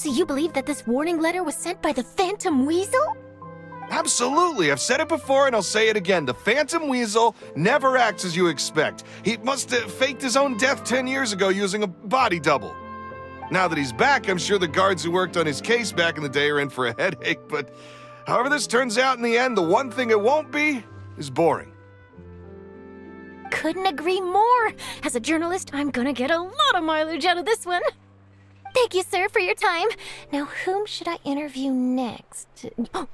So you believe that this warning letter was sent by the Phantom Weasel? Absolutely. I've said it before and I'll say it again. The Phantom Weasel never acts as you expect. He must have faked his own death 10 years ago using a body double. Now that he's back, I'm sure the guards who worked on his case back in the day are in for a headache, but however this turns out in the end, the one thing it won't be is boring. Couldn't agree more. As a journalist, I'm gonna get a lot of mileage out of this one. Thank you, sir, for your time. Now, whom should I interview next? Huh?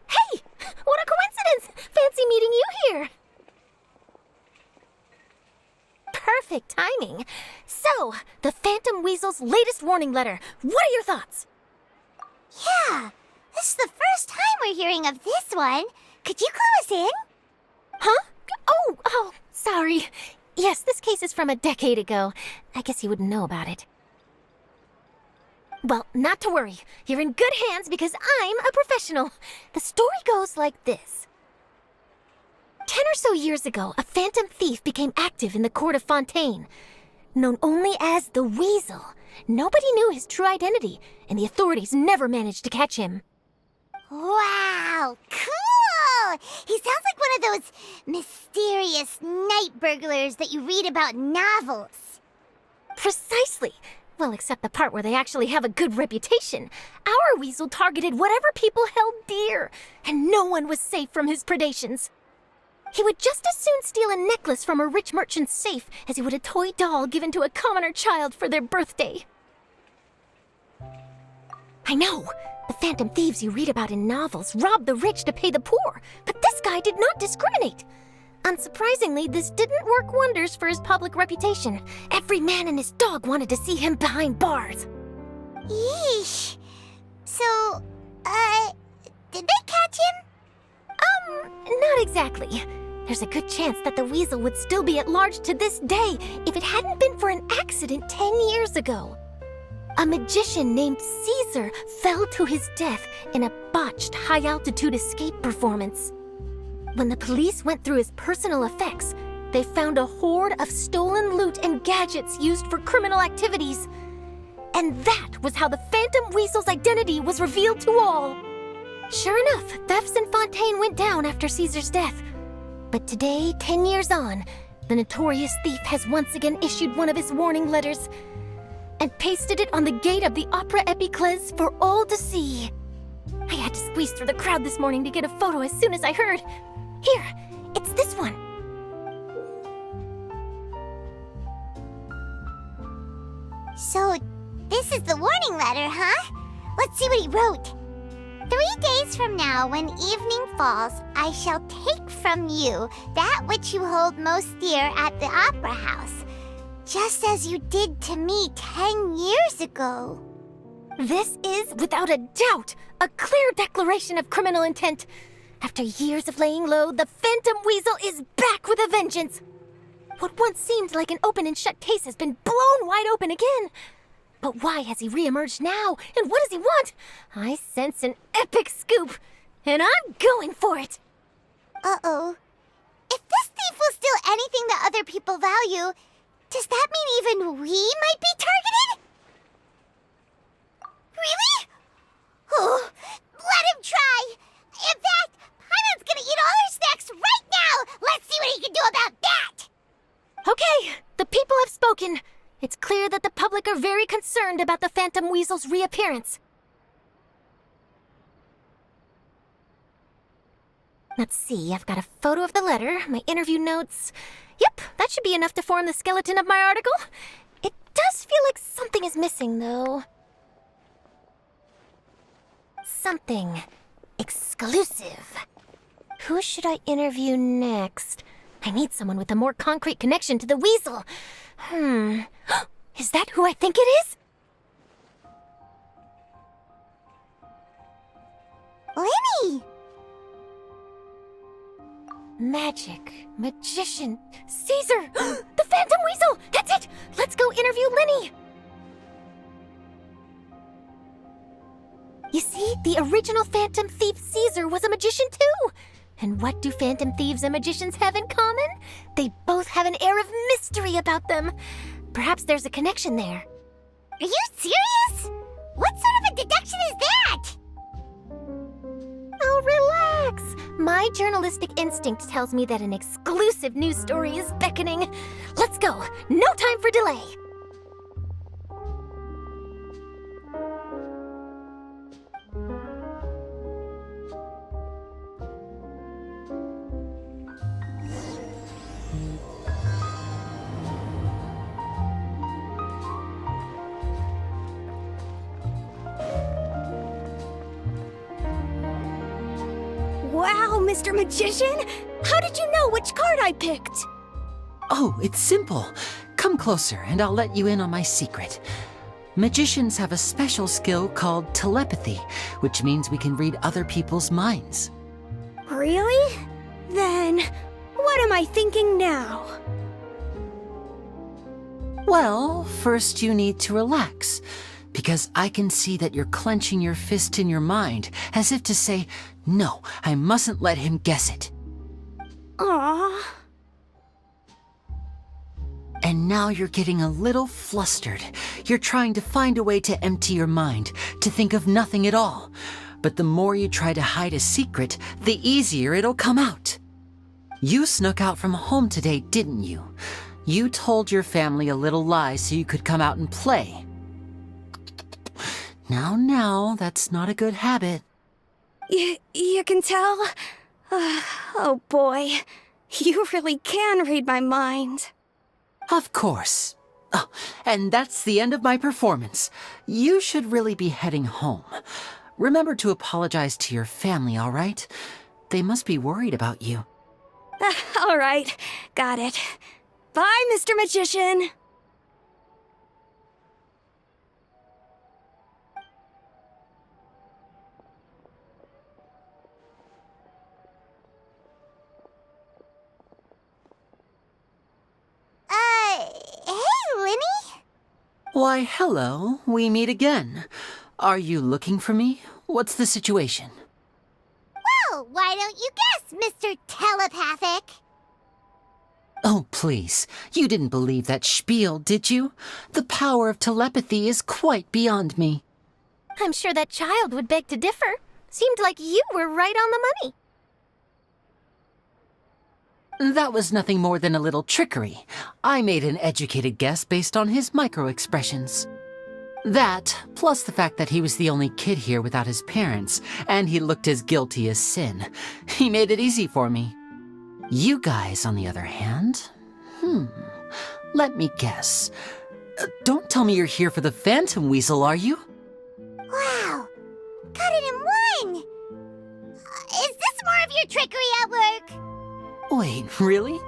Hey! What a coincidence! Fancy meeting you here. Perfect timing. So, the Phantom Weasel's latest warning letter. What are your thoughts? Yeah, this is the first time we're hearing of this one. Could you clue us in? Huh? Oh, sorry. Yes, this case is from a decade ago. I guess you wouldn't know about it. Well, not to worry. You're in good hands because I'm a professional. The story goes like this. 10 or so years ago, a phantom thief became active in the court of Fontaine. Known only as the Weasel, nobody knew his true identity, and the authorities never managed to catch him. Wow, cool! He sounds like one of those mysterious night burglars that you read about in novels. Precisely. Well, except the part where they actually have a good reputation. Our Weasel targeted whatever people held dear, and no one was safe from his predations. He would just as soon steal a necklace from a rich merchant's safe as he would a toy doll given to a commoner child for their birthday. I know, the phantom thieves you read about in novels rob the rich to pay the poor, but this guy did not discriminate. Unsurprisingly, this didn't work wonders for his public reputation. Every man and his dog wanted to see him behind bars. Yeesh. So, did they catch him? Not exactly. There's a good chance that the Weasel would still be at large to this day if it hadn't been for an accident 10 years ago. A magician named Caesar fell to his death in a botched high-altitude escape performance. When the police went through his personal effects, they found a hoard of stolen loot and gadgets used for criminal activities. And that was how the Phantom Weasel's identity was revealed to all. Sure enough, thefts in Fontaine went down after Caesar's death. But today, 10 years on, the notorious thief has once again issued one of his warning letters and pasted it on the gate of the Opera Epiclese for all to see. I had to squeeze through the crowd this morning to get a photo as soon as I heard. Here, it's this one. So, this is the warning letter, huh? Let's see what he wrote. 3 days from now, when evening falls, I shall take from you that which you hold most dear at the opera house, just as you did to me 10 years ago. This is, without a doubt, a clear declaration of criminal intent. After years of laying low, the Phantom Weasel is back with a vengeance. What once seemed like an open and shut case has been blown wide open again. But why has he reemerged now, and what does he want? I sense an epic scoop, and I'm going for it. Uh-oh. If this thief will steal anything that other people value, does that mean even we might be targeted? Really? Oh, let him try. In fact, Paimon's gonna eat all our snacks right now. Let's see what he can do about that. Okay, the people have spoken. It's clear that the public are very concerned about the Phantom Weasel's reappearance. Let's see, I've got a photo of the letter, my interview notes. Yep, that should be enough to form the skeleton of my article. It does feel like something is missing, though. Something exclusive. Who should I interview next? I need someone with a more concrete connection to the Weasel. Is that who I think it is? Lyney! Magic, magician, Caesar! The Phantom Weasel! That's it! Let's go interview Lyney! You see, the original Phantom Thief Caesar was a magician too! And what do Phantom Thieves and magicians have in common? They both have an air of mystery about them. Perhaps there's a connection there. Are you serious? What sort of of deduction is that? Oh, relax. My journalistic instinct tells me that an exclusive news story is beckoning. Let's go. No time for delay. Wow, Mr. Magician! How did you know which card I picked? Oh, it's simple. Come closer and I'll let you in on my secret. Magicians have a special skill called telepathy, which means we can read other people's minds. Really? Then, what am I thinking now? Well, first you need to relax, because I can see that you're clenching your fist in your mind, as if to say, no, I mustn't let him guess it. Aww. And now you're getting a little flustered. You're trying to find a way to empty your mind, to think of nothing at all. But the more you try to hide a secret, the easier it'll come out. You snuck out from home today, didn't you? You told your family a little lie so you could come out and play. Now, that's not a good habit. You can tell? Oh boy, you really can read my mind. Of course. Oh, and that's the end of my performance. You should really be heading home. Remember to apologize to your family, all right? They must be worried about you. All right, got it. Bye, Mr. Magician. Hey, Lyney? Why, hello. We meet again. Are you looking for me? What's the situation? Well, why don't you guess, Mr. Telepathic? Oh, please. You didn't believe that spiel, did you? The power of telepathy is quite beyond me. I'm sure that child would beg to differ. Seemed like you were right on the money. That was nothing more than a little trickery. I made an educated guess based on his micro-expressions. That, plus the fact that he was the only kid here without his parents, and he looked as guilty as sin. He made it easy for me. You guys, on the other hand, let me guess. Don't tell me you're here for the Phantom Weasel, are you? Wow, got it in one! Is this more of your trickery at work? Wait, really?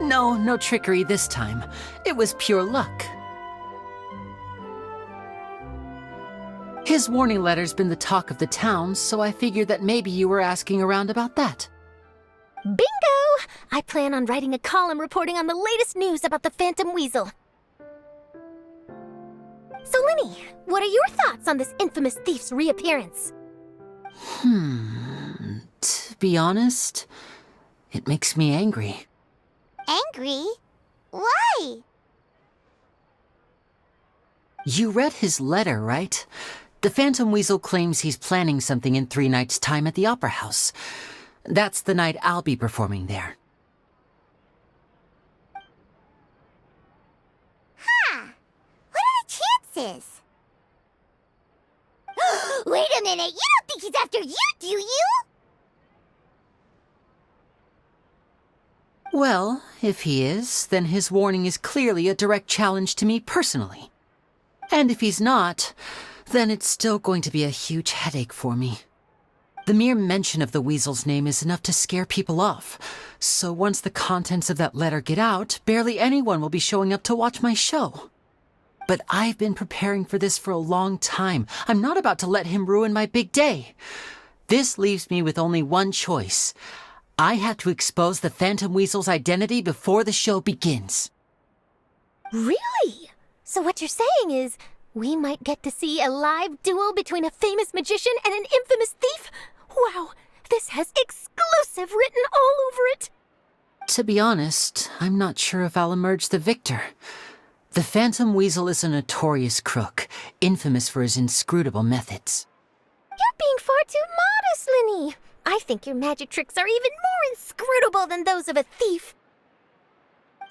No trickery this time. It was pure luck. His warning letter's been the talk of the town, so I figured that maybe you were asking around about that. Bingo! I plan on writing a column reporting on the latest news about the Phantom Weasel. So, Lyney, what are your thoughts on this infamous thief's reappearance? To be honest, it makes me angry. Angry? Why? You read his letter, right? The Phantom Weasel claims he's planning something in 3 nights' time at the Opera House. That's the night I'll be performing there. Huh. What are the chances? Wait a minute, you don't think he's after you, do you? Well, if he is, then his warning is clearly a direct challenge to me personally. And if he's not, then it's still going to be a huge headache for me. The mere mention of the Weasel's name is enough to scare people off. So once the contents of that letter get out, barely anyone will be showing up to watch my show. But I've been preparing for this for a long time. I'm not about to let him ruin my big day. This leaves me with only one choice. I have to expose the Phantom Weasel's identity before the show begins. Really? So what you're saying is, we might get to see a live duel between a famous magician and an infamous thief? Wow, this has exclusive written all over it. To be honest, I'm not sure if I'll emerge the victor. The Phantom Weasel is a notorious crook, infamous for his inscrutable methods. You're being far too modest, Lyney. I think your magic tricks are even more inscrutable than those of a thief.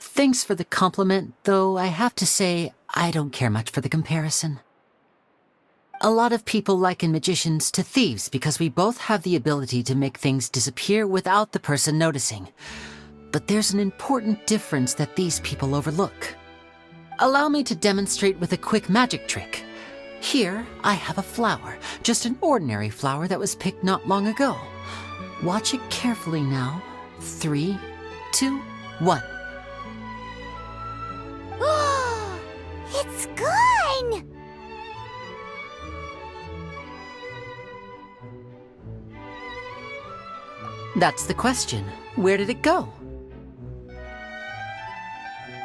Thanks for the compliment, though I have to say I don't care much for the comparison. A lot of people liken magicians to thieves because we both have the ability to make things disappear without the person noticing. But there's an important difference that these people overlook. Allow me to demonstrate with a quick magic trick. Here, I have a flower, just an ordinary flower that was picked not long ago. Watch it carefully now. 3, 2, 1. It's gone! That's the question. Where did it go?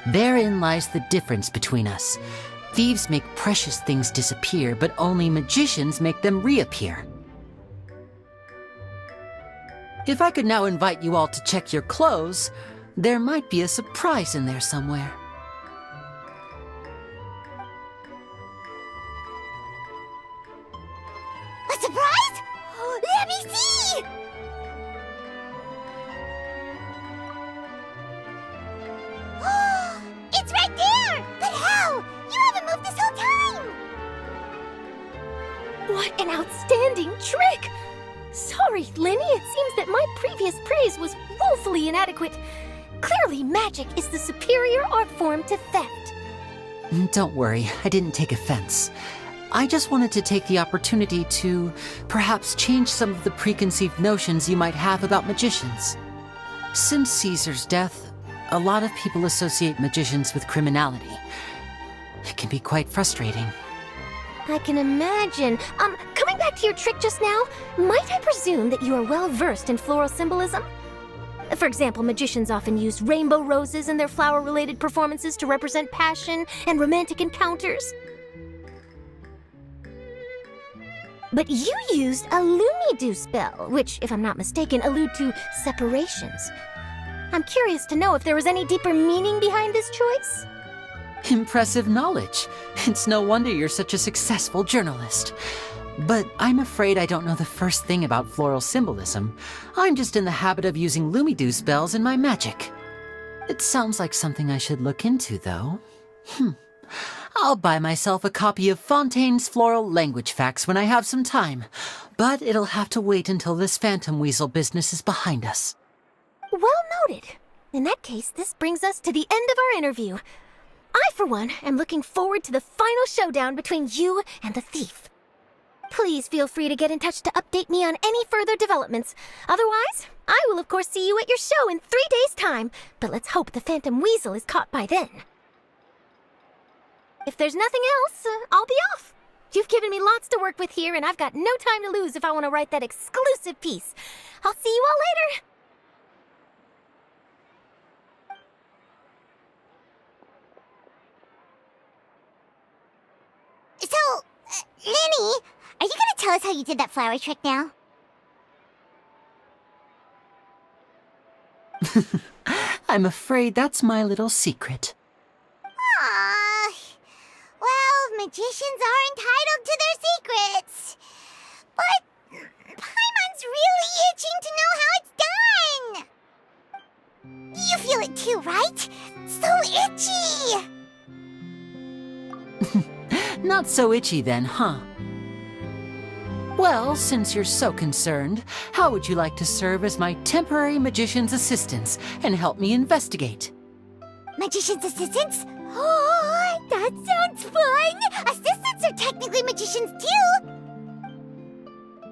Therein lies the difference between us. Thieves make precious things disappear, but only magicians make them reappear. If I could now invite you all to check your clothes, there might be a surprise in there somewhere. A surprise? Let me see! It's right there! But how? You haven't moved this whole time! What an outstanding trick! Sorry, Lyney, it seems that my previous praise was woefully inadequate. Clearly, magic is the superior art form to theft. Don't worry, I didn't take offense. I just wanted to take the opportunity to perhaps change some of the preconceived notions you might have about magicians. Since Caesar's death, a lot of people associate magicians with criminality. It can be quite frustrating. I can imagine. Coming back to your trick just now, might I presume that you are well versed in floral symbolism? For example, magicians often use rainbow roses in their flower-related performances to represent passion and romantic encounters. But you used a Lumidu spell, which, if I'm not mistaken, allude to separations. I'm curious to know if there was any deeper meaning behind this choice? Impressive knowledge. It's no wonder you're such a successful journalist. But I'm afraid I don't know the first thing about floral symbolism. I'm just in the habit of using Lumidu spells in my magic. It sounds like something I should look into, though. I'll buy myself a copy of Fontaine's Floral Language Facts when I have some time. But it'll have to wait until this Phantom Weasel business is behind us. Well noted. In that case, this brings us to the end of our interview. I, for one, am looking forward to the final showdown between you and the thief. Please feel free to get in touch to update me on any further developments. Otherwise, I will of course see you at your show in 3 days' time, but let's hope the Phantom Weasel is caught by then. If there's nothing else, I'll be off. You've given me lots to work with here, and I've got no time to lose if I want to write that exclusive piece. I'll see you all later. So, Lyney, are you gonna tell us how you did that flower trick now? I'm afraid that's my little secret. Aww. Well, magicians are entitled to their secrets. But Paimon's really itching to know how it's done. You feel it too, right? So itchy! Not so itchy then, huh? Well, since you're so concerned, how would you like to serve as my temporary magician's assistants and help me investigate? Magician's assistants? Oh, that sounds fun! Assistants are technically magicians too!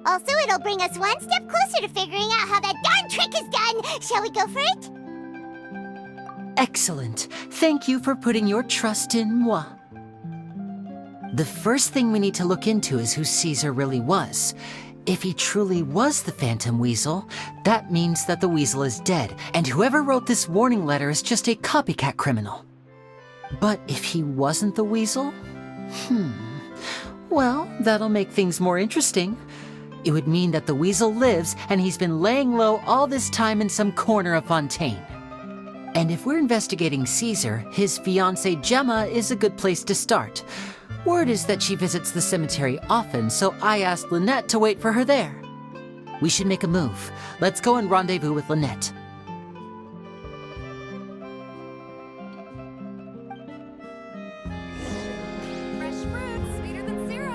Also, it'll bring us one step closer to figuring out how that darn trick is done! Shall we go for it? Excellent. Thank you for putting your trust in moi. The first thing we need to look into is who Caesar really was. If he truly was the Phantom Weasel, that means that the weasel is dead, and whoever wrote this warning letter is just a copycat criminal. But if he wasn't the weasel? Well, that'll make things more interesting. It would mean that the weasel lives, and he's been laying low all this time in some corner of Fontaine. And if we're investigating Caesar, his fiancée Gemma is a good place to start. Word is that she visits the cemetery often, so I asked Lynette to wait for her there. We should make a move. Let's go and rendezvous with Lynette. Fresh fruit, sweeter than syrup.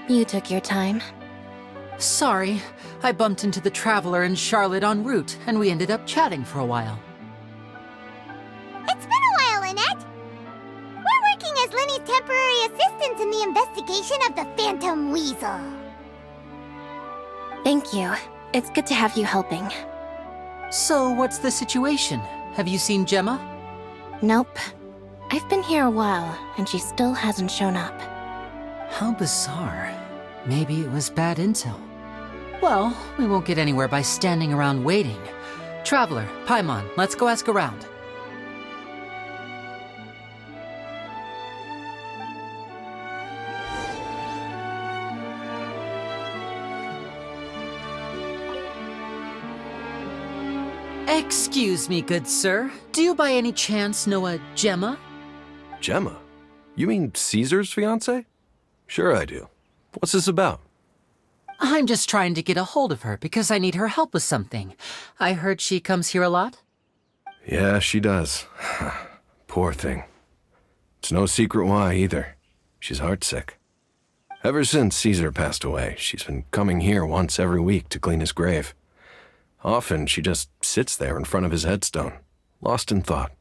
You took your time. Sorry, I bumped into the Traveler and Charlotte en route, and we ended up chatting for a while. It's been a while, Lynette. We're working as Lyney's temporary assistants in the investigation of the Phantom Weasel. Thank you. It's good to have you helping. So, what's the situation? Have you seen Gemma? Nope. I've been here a while, and she still hasn't shown up. How bizarre. Maybe it was bad intel. Well, we won't get anywhere by standing around waiting. Traveler, Paimon, let's go ask around. Excuse me, good sir. Do you by any chance know a Gemma? Gemma? You mean Caesar's fiancée? Sure I do. What's this about? I'm just trying to get a hold of her because I need her help with something. I heard she comes here a lot. Yeah, she does. Poor thing. It's no secret why, either. She's heartsick. Ever since Caesar passed away, she's been coming here once every week to clean his grave. Often, she just sits there in front of his headstone, lost in thought.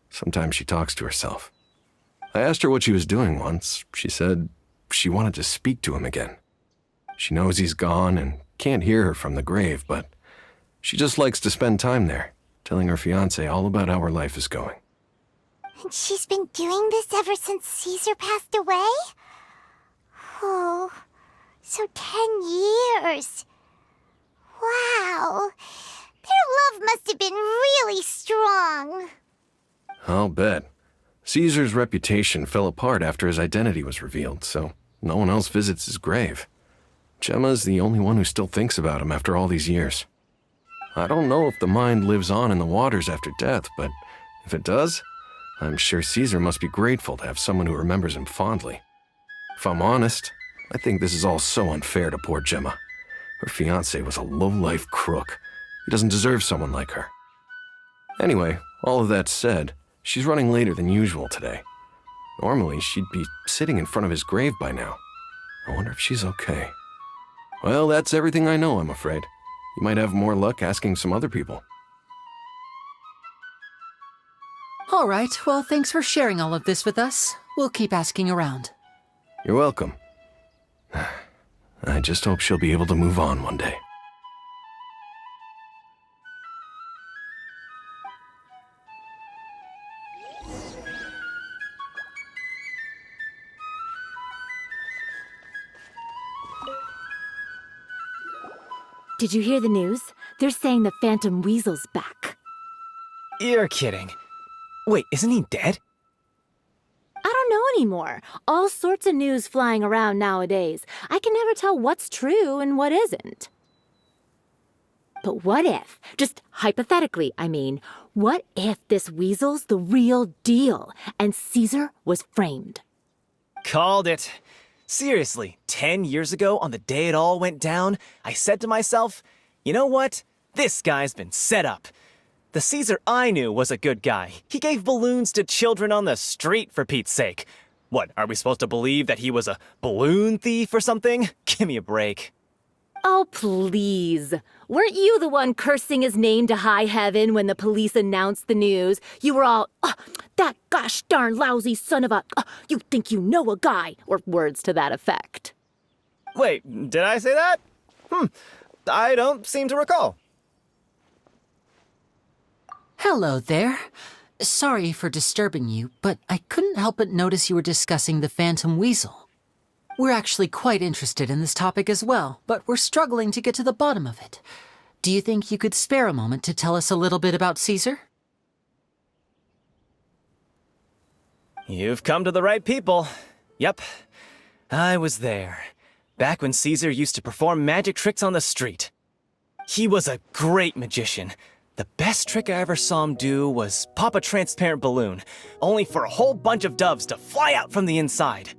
Sometimes she talks to herself. I asked her what she was doing once. She said she wanted to speak to him again. She knows he's gone and can't hear her from the grave, but she just likes to spend time there, telling her fiancé all about how her life is going. And she's been doing this ever since Caesar passed away? Oh, so 10 years. Wow. Their love must have been really strong. I'll bet. Caesar's reputation fell apart after his identity was revealed, so no one else visits his grave. Gemma's the only one who still thinks about him after all these years. I don't know if the mind lives on in the waters after death, but if it does, I'm sure Caesar must be grateful to have someone who remembers him fondly. If I'm honest, I think this is all so unfair to poor Gemma. Her fiancé was a low-life crook. He doesn't deserve someone like her. Anyway, all of that said, she's running later than usual today. Normally, she'd be sitting in front of his grave by now. I wonder if she's okay. Well, that's everything I know, I'm afraid. You might have more luck asking some other people. All right, well, thanks for sharing all of this with us. We'll keep asking around. You're welcome. I just hope she'll be able to move on one day. Did you hear the news? They're saying the Phantom Weasel's back. You're kidding. Wait, isn't he dead? I don't know anymore. All sorts of news flying around nowadays. I can never tell what's true and what isn't. But what if, just hypothetically, I mean, what if this weasel's the real deal and Caesar was framed? Called it. Seriously, 10 years ago, on the day it all went down, I said to myself, you know what? This guy's been set up. The Caesar I knew was a good guy. He gave balloons to children on the street, for Pete's sake. What, are we supposed to believe that he was a balloon thief or something? Give me a break. Oh, please. Weren't you the one cursing his name to high heaven when the police announced the news? You were all, "Oh, that gosh darn lousy son of a, you think you know a guy," or words to that effect. Wait, did I say that? I don't seem to recall. Hello there. Sorry for disturbing you, but I couldn't help but notice you were discussing the Phantom Weasel. We're actually quite interested in this topic as well, but we're struggling to get to the bottom of it. Do you think you could spare a moment to tell us a little bit about Caesar? You've come to the right people. Yep, I was there. Back when Caesar used to perform magic tricks on the street. He was a great magician. The best trick I ever saw him do was pop a transparent balloon, only for a whole bunch of doves to fly out from the inside.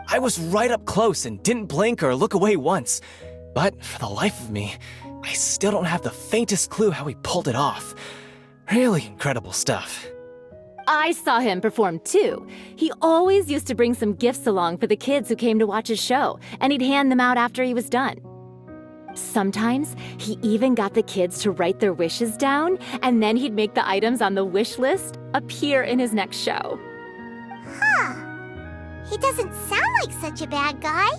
I was right up close and didn't blink or look away once, but for the life of me, I still don't have the faintest clue how he pulled it off. Really incredible stuff. I saw him perform too. He always used to bring some gifts along for the kids who came to watch his show, and he'd hand them out after he was done. Sometimes he even got the kids to write their wishes down, and then he'd make the items on the wish list appear in his next show. Huh. He doesn't sound like such a bad guy.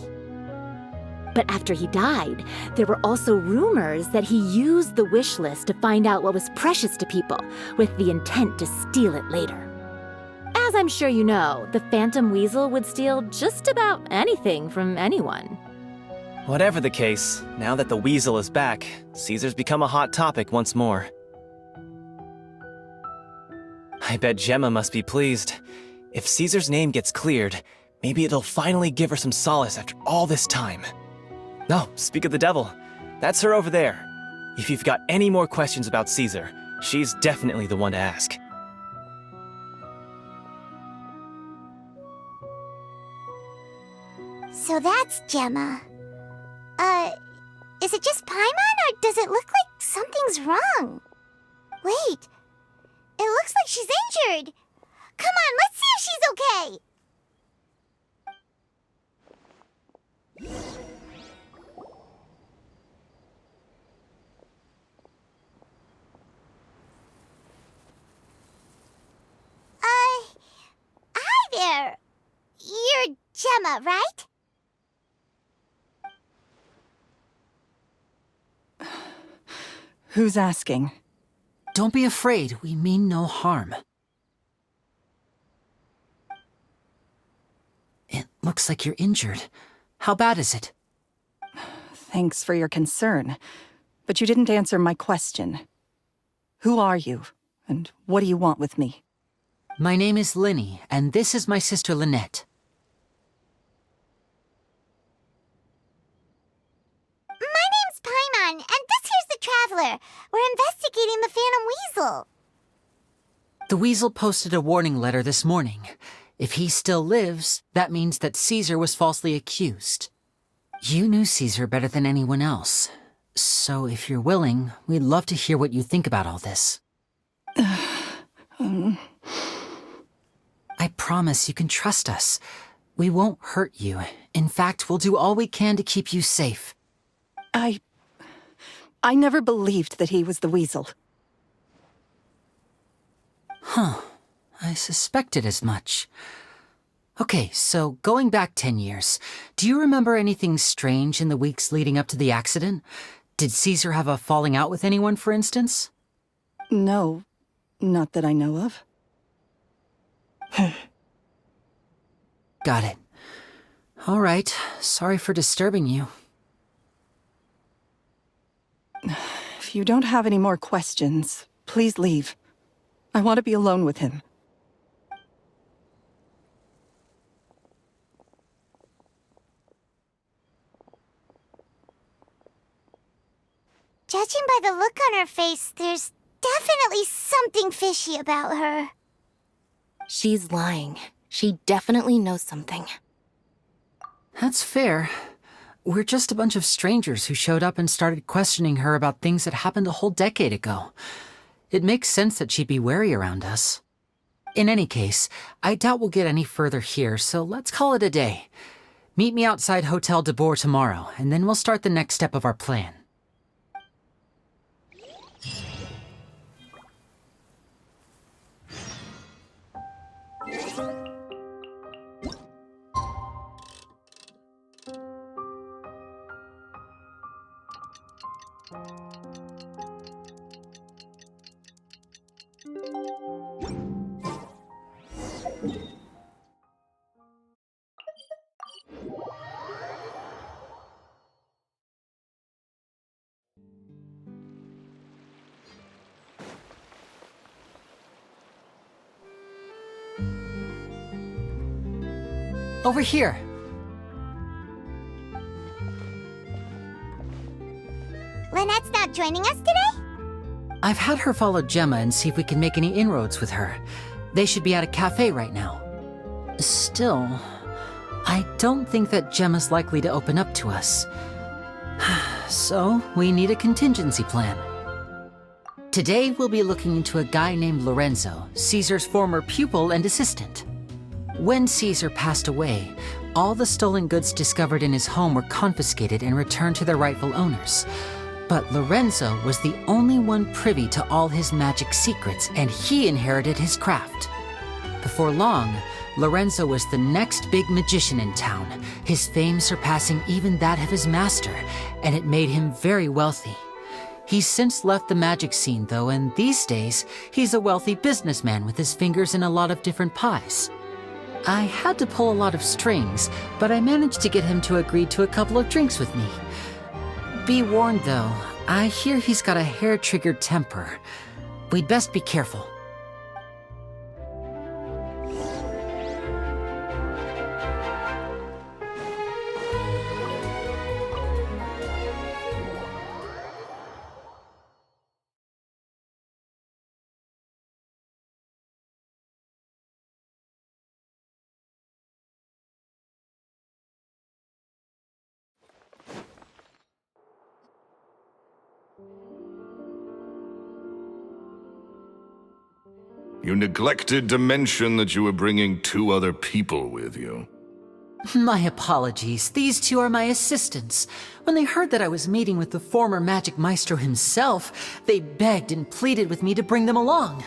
But after he died, there were also rumors that he used the wish list to find out what was precious to people, with the intent to steal it later. As I'm sure you know, the Phantom Weasel would steal just about anything from anyone. Whatever the case, now that the weasel is back, Caesar's become a hot topic once more. I bet Gemma must be pleased. If Caesar's name gets cleared, maybe it'll finally give her some solace after all this time. No, speak of the devil. That's her over there. If you've got any more questions about Caesar, she's definitely the one to ask. So that's Gemma. Is it just Paimon, or does it look like something's wrong? Wait, it looks like she's injured. Come on, let's see if she's okay. Hi there. You're Gemma, right? Who's asking? Don't be afraid, we mean no harm. It looks like you're injured. How bad is it? Thanks for your concern, but you didn't answer my question. Who are you, and what do you want with me? My name is Lyney, and this is my sister Lynette. My name's Paimon, and this here's the Traveler. We're investigating the Phantom Weasel. The Weasel posted a warning letter this morning. If he still lives, that means that Caesar was falsely accused. You knew Caesar better than anyone else. So if you're willing, we'd love to hear what you think about all this. I promise you can trust us. We won't hurt you. In fact, we'll do all we can to keep you safe. I never believed that he was the Weasel. Huh. I suspected as much. Okay, so going back 10 years, do you remember anything strange in the weeks leading up to the accident? Did Caesar have a falling out with anyone, for instance? No, not that I know of. Got it. All right, sorry for disturbing you. If you don't have any more questions, please leave. I want to be alone with him. Judging by the look on her face, there's definitely something fishy about her. She's lying. She definitely knows something. That's fair. We're just a bunch of strangers who showed up and started questioning her about things that happened a whole decade ago. It makes sense that she'd be wary around us. In any case, I doubt we'll get any further here, so let's call it a day. Meet me outside Hotel de Boer tomorrow, and then we'll start the next step of our plan. Over here. Lynette's not joining us today? I've had her follow Gemma and see if we can make any inroads with her. They should be at a cafe right now. Still, I don't think that Gemma's likely to open up to us. So, we need a contingency plan. Today, we'll be looking into a guy named Lorenzo, Caesar's former pupil and assistant. When Caesar passed away, all the stolen goods discovered in his home were confiscated and returned to their rightful owners. But Lorenzo was the only one privy to all his magic secrets, and he inherited his craft. Before long, Lorenzo was the next big magician in town, his fame surpassing even that of his master, and it made him very wealthy. He's since left the magic scene, though, and these days, he's a wealthy businessman with his fingers in a lot of different pies. I had to pull a lot of strings, but I managed to get him to agree to a couple of drinks with me. Be warned, though, I hear he's got a hair-triggered temper. We'd best be careful. You neglected to mention that you were bringing 2 other people with you. My apologies. These 2 are my assistants. When they heard that I was meeting with the former magic maestro himself, they begged and pleaded with me to bring them along.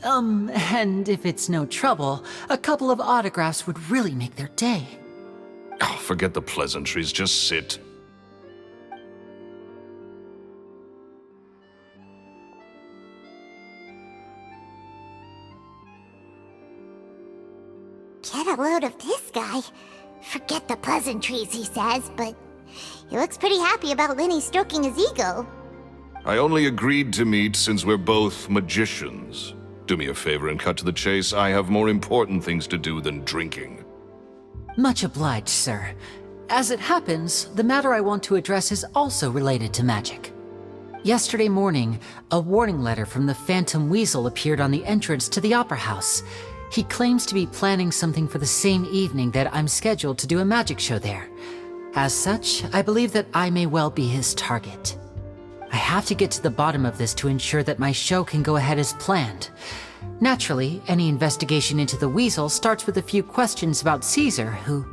And if it's no trouble, a couple of autographs would really make their day. Oh, forget the pleasantries, just sit. Get a load of this guy. Forget the pleasantries, he says, but he looks pretty happy about Lyney stroking his ego. I only agreed to meet since we're both magicians. Do me a favor and cut to the chase. I have more important things to do than drinking. Much obliged, sir. As it happens, the matter I want to address is also related to magic. Yesterday morning, a warning letter from the Phantom Weasel appeared on the entrance to the Opera House. He claims to be planning something for the same evening that I'm scheduled to do a magic show there. As such, I believe that I may well be his target. I have to get to the bottom of this to ensure that my show can go ahead as planned. Naturally, any investigation into the Weasel starts with a few questions about Caesar, who...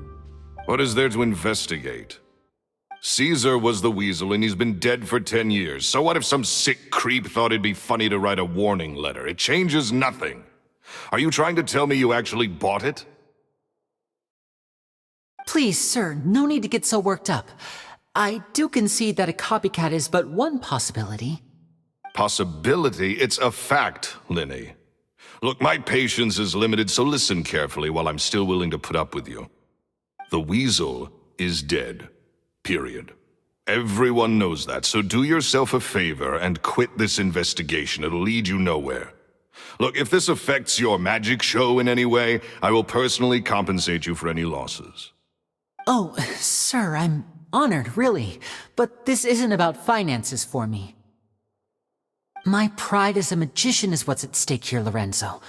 What is there to investigate? Caesar was the Weasel and he's been dead for 10 years. So what if some sick creep thought it'd be funny to write a warning letter? It changes nothing. Are you trying to tell me you actually bought it? Please, sir, no need to get so worked up. I do concede that a copycat is but one possibility. Possibility? It's a fact, Lyney. Look, my patience is limited, so listen carefully while I'm still willing to put up with you. The Weasel is dead. Period. Everyone knows that, so do yourself a favor and quit this investigation. It'll lead you nowhere. Look, if this affects your magic show in any way, I will personally compensate you for any losses. Oh, sir, I'm honored, really. But this isn't about finances for me. My pride as a magician is what's at stake here, Lorenzo.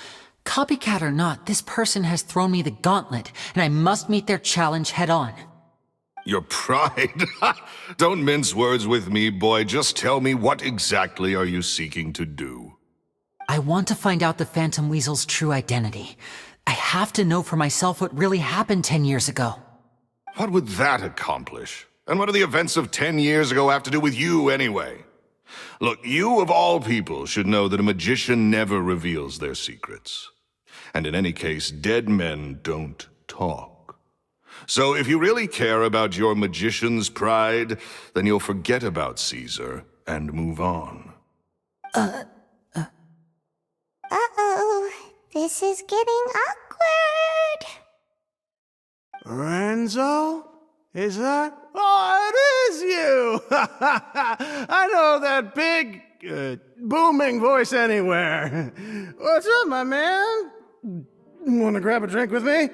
Copycat or not, this person has thrown me the gauntlet, and I must meet their challenge head on. Your pride? Don't mince words with me, boy. Just tell me, what exactly are you seeking to do? I want to find out the Phantom Weasel's true identity. I have to know for myself what really happened 10 years ago. What would that accomplish? And what do the events of 10 years ago have to do with you, anyway? Look, you of all people should know that a magician never reveals their secrets. And in any case, dead men don't talk. So if you really care about your magician's pride, then you'll forget about Caesar and move on. Uh-oh. This is getting awkward. Renzo? Is that? Oh, it is you! I know that big, booming voice anywhere. What's up, my man? Want to grab a drink with me?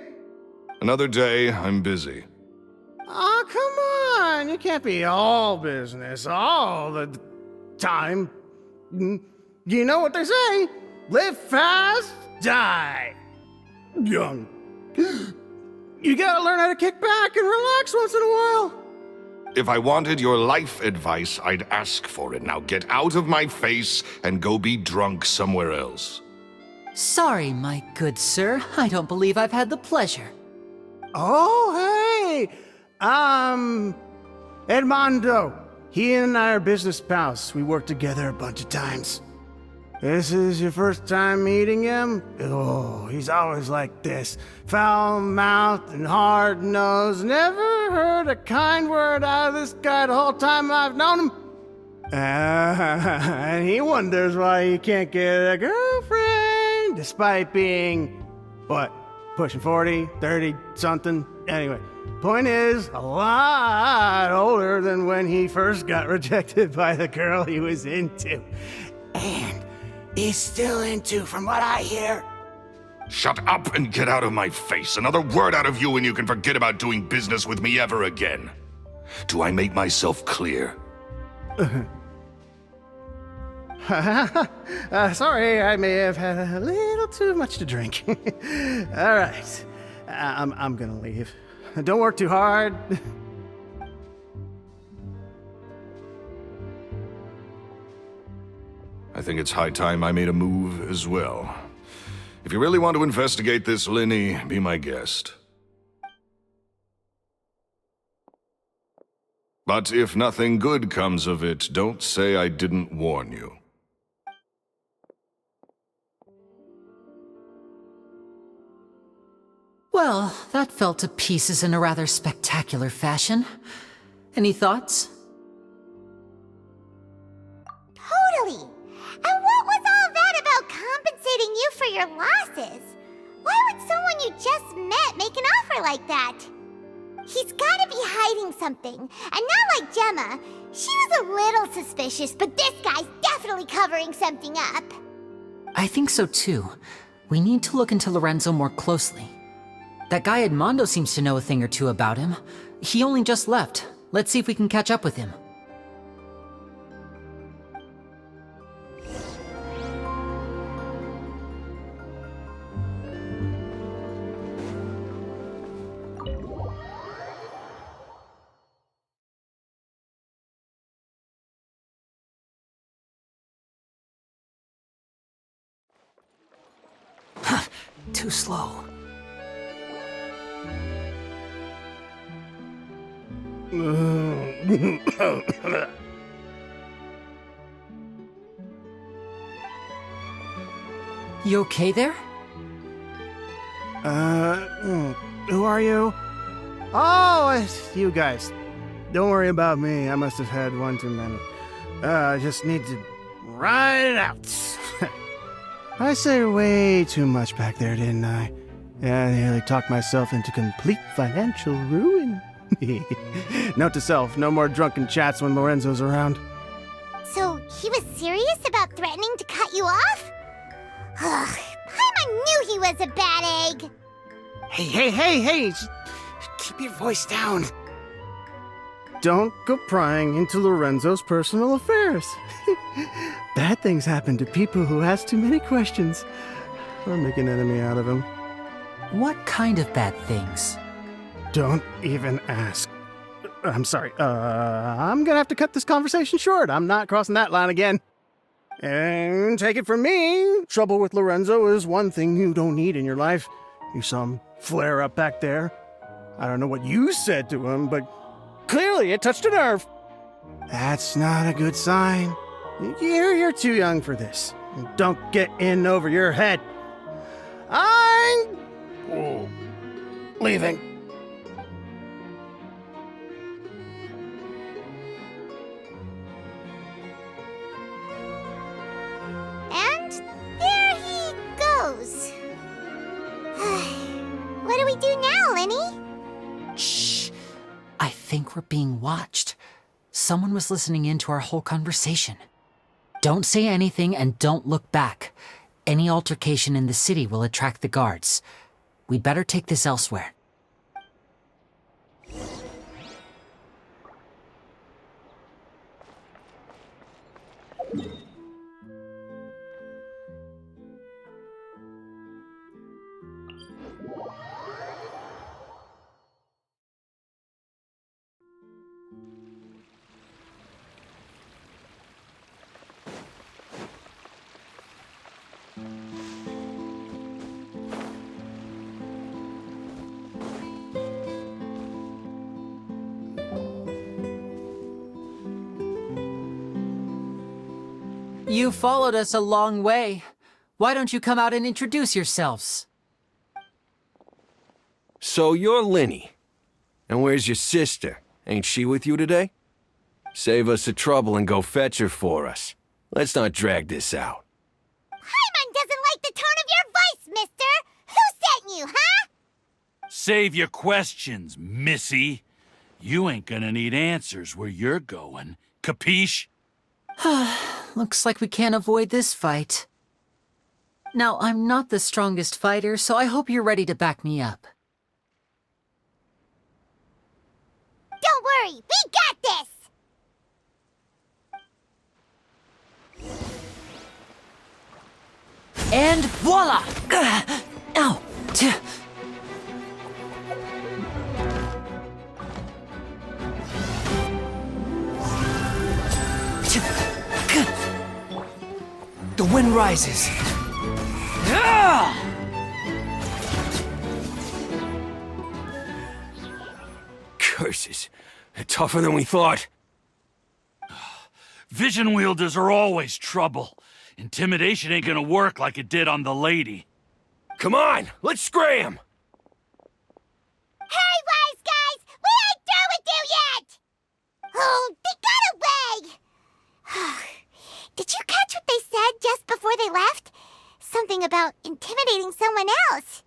Another day, I'm busy. Oh, come on. You can't be all business all the time. You know what they say? Live fast, die young. You gotta learn how to kick back and relax once in a while. If I wanted your life advice, I'd ask for it. Now get out of my face and go be drunk somewhere else. Sorry, my good sir. I don't believe I've had the pleasure. Oh, hey! Edmondo. He and I are business pals. We worked together a bunch of times. This is your first time meeting him? Oh, he's always like this. Foul-mouthed and hard-nosed. Never heard a kind word out of this guy the whole time I've known him. And he wonders why he can't get a girlfriend, despite being, what, pushing 40, 30, something? Anyway, point is, a lot older than when he first got rejected by the girl he was into. And he's still into, from what I hear. Shut up and get out of my face. Another word out of you and you can forget about doing business with me ever again. Do I make myself clear? Sorry, I may have had a little too much to drink. All right, I'm gonna leave. Don't work too hard. I think it's high time I made a move as well. If you really want to investigate this, Lyney, be my guest. But if nothing good comes of it, don't say I didn't warn you. Well, that fell to pieces in a rather spectacular fashion. Any thoughts? Totally. And what was all that about compensating you for your losses? Why would someone you just met make an offer like that? He's gotta be hiding something. And not like Gemma. She was a little suspicious, but this guy's definitely covering something up. I think so too. We need to look into Lorenzo more closely. That guy Edmondo seems to know a thing or two about him. He only just left. Let's see if we can catch up with him. Too slow. You okay there? Who are you? Oh, it's you guys. Don't worry about me. I must have had one too many. I just need to ride it out. I said way too much back there, didn't I? I nearly talked myself into complete financial ruin. Note to self, no more drunken chats when Lorenzo's around. So he was serious about threatening to cut you off? Ugh, Paimon knew he was a bad egg. Hey, keep your voice down. Don't go prying into Lorenzo's personal affairs. Bad things happen to people who ask too many questions or make an enemy out of him. What kind of bad things? Don't even ask. I'm sorry. I'm gonna have to cut this conversation short. I'm not crossing that line again. And take it from me, trouble with Lorenzo is one thing you don't need in your life. You saw him flare up back there. I don't know what you said to him, but clearly it touched a nerve. That's not a good sign. You're too young for this. Don't get in over your head. I'm leaving. And there he goes. What do we do now, Lyney? Shh. I think we're being watched. Someone was listening in to our whole conversation. Don't say anything and don't look back. Any altercation in the city will attract the guards. We'd better take this elsewhere. You followed us a long way. Why don't you come out and introduce yourselves? So you're Lyney. And where's your sister? Ain't she with you today? Save us the trouble and go fetch her for us. Let's not drag this out. Paimon doesn't like the tone of your voice, mister! Who sent you, huh? Save your questions, missy. You ain't gonna need answers where you're going. Capiche? Looks like we can't avoid this fight. Now, I'm not the strongest fighter, so I hope you're ready to back me up. Don't worry, we got this! And voila! Ow! The wind rises. Curses. They're tougher than we thought. Vision wielders are always trouble. Intimidation ain't gonna work like it did on the lady. Come on, let's scram! Hurry, wise guys! We ain't through with you yet! Oh, they got away! Did you catch what they said just before they left? Something about intimidating someone else.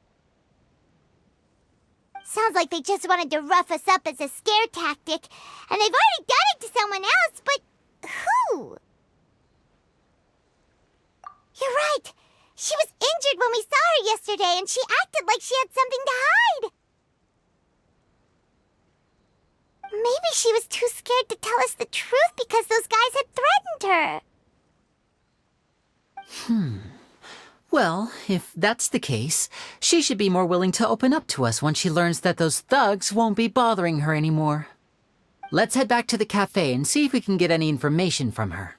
Sounds like they just wanted to rough us up as a scare tactic, and they've already done it to someone else, but who? You're right. She was injured when we saw her yesterday, and she acted like she had something to hide. Maybe she was too scared to tell us the truth because those guys had threatened her. Well, if that's the case, she should be more willing to open up to us once she learns that those thugs won't be bothering her anymore. Let's head back to the cafe and see if we can get any information from her.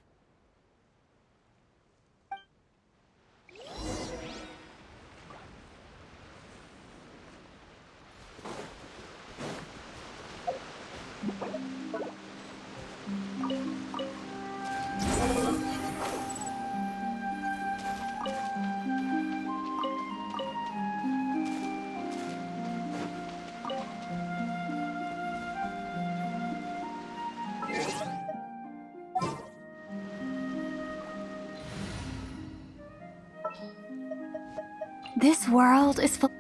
This world is full.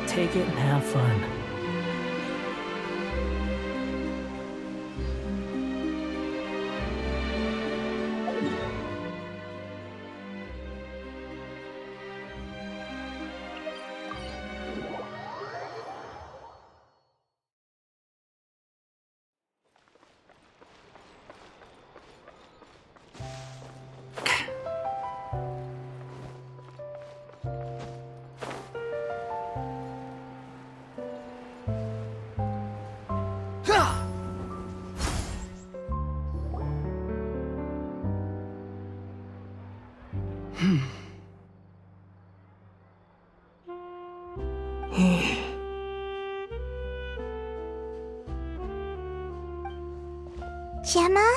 Take it and have fun. Gemma?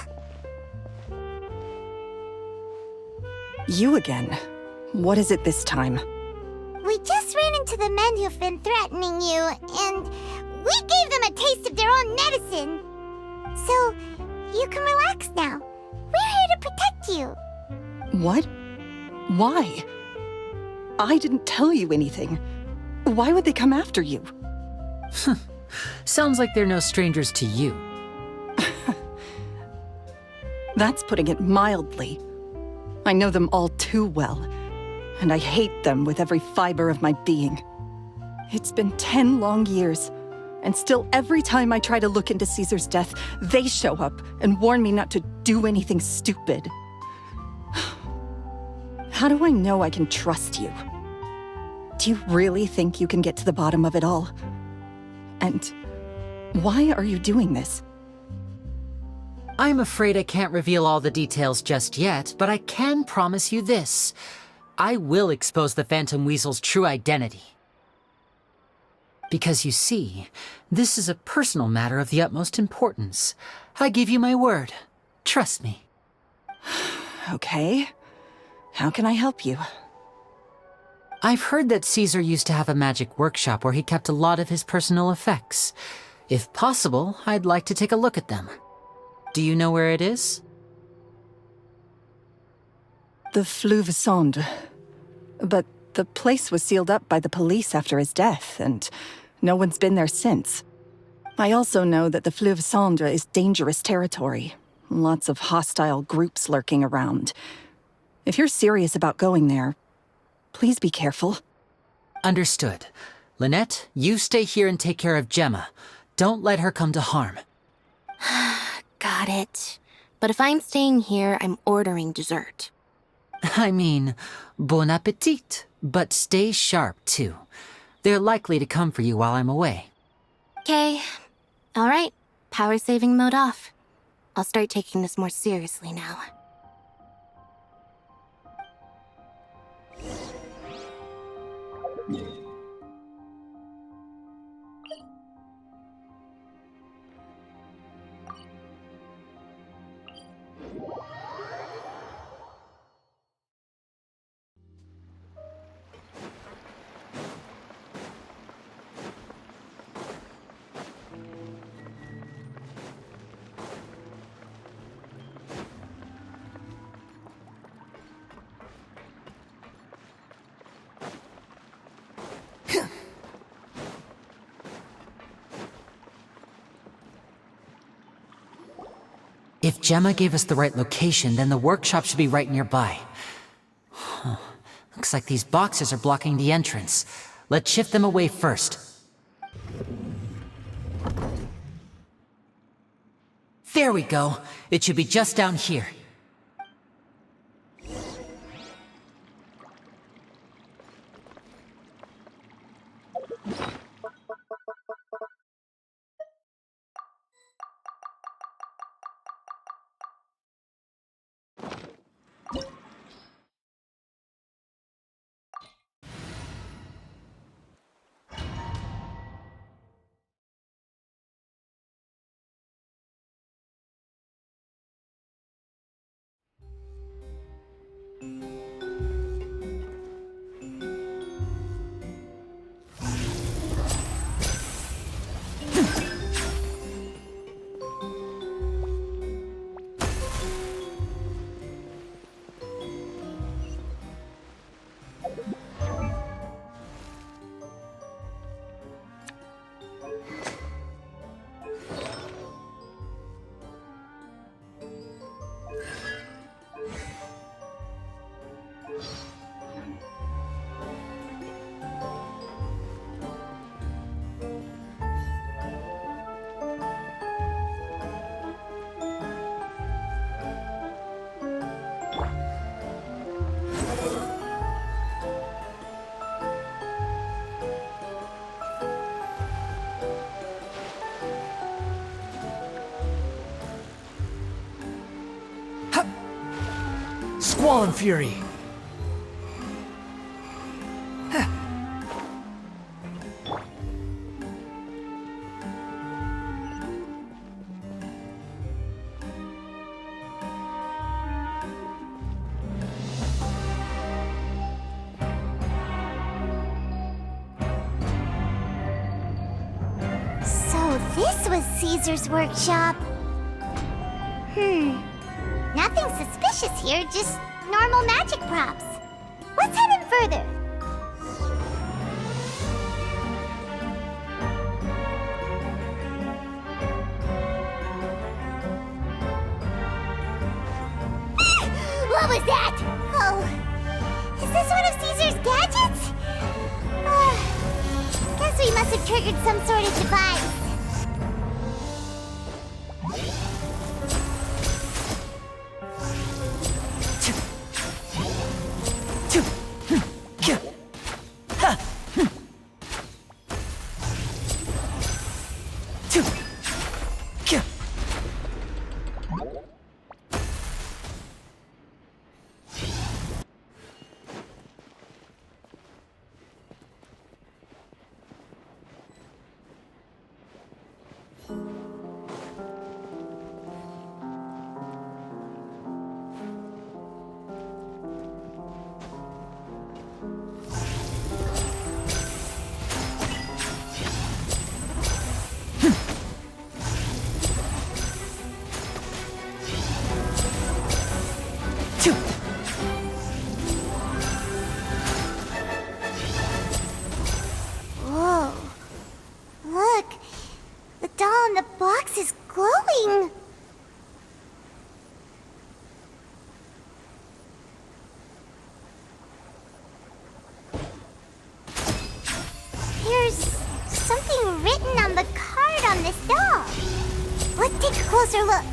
You again. What is it this time? We just ran into the men who've been threatening you, and we gave them a taste of their own medicine. So, you can relax now. We're here to protect you. What? Why? I didn't tell you anything. Why would they come after you? Sounds like they're no strangers to you. That's putting it mildly. I know them all too well, and I hate them with every fiber of my being. It's been 10 long years, and still every time I try to look into Caesar's death, they show up and warn me not to do anything stupid. How do I know I can trust you? Do you really think you can get to the bottom of it all? And why are you doing this? I'm afraid I can't reveal all the details just yet, but I can promise you this. I will expose the Phantom Weasel's true identity. Because you see, this is a personal matter of the utmost importance. I give you my word. Trust me. Okay. How can I help you? I've heard that Caesar used to have a magic workshop where he kept a lot of his personal effects. If possible, I'd like to take a look at them. Do you know where it is? The Fleuve Sonde. But the place was sealed up by the police after his death, and no one's been there since. I also know that the Fleuve Sonde is dangerous territory. Lots of hostile groups lurking around. If you're serious about going there, please be careful. Understood. Lynette, you stay here and take care of Gemma. Don't let her come to harm. Got it. But if I'm staying here, I'm ordering dessert. I mean, bon appetit. But stay sharp, too. They're likely to come for you while I'm away. Okay. All right. Power saving mode off. I'll start taking this more seriously now. If Gemma gave us the right location, then the workshop should be right nearby. Looks like these boxes are blocking the entrance. Let's shift them away first. There we go. It should be just down here. Squall and Fury. this was Caesar's workshop. Nothing suspicious here, just normal magic props. Let's head in further. What was that? Oh, is this one of Caesar's gadgets? Guess we must have triggered some sort of device. Whoa. Look, the doll in the box is glowing. There's something written on the card on this doll. Let's take a closer look.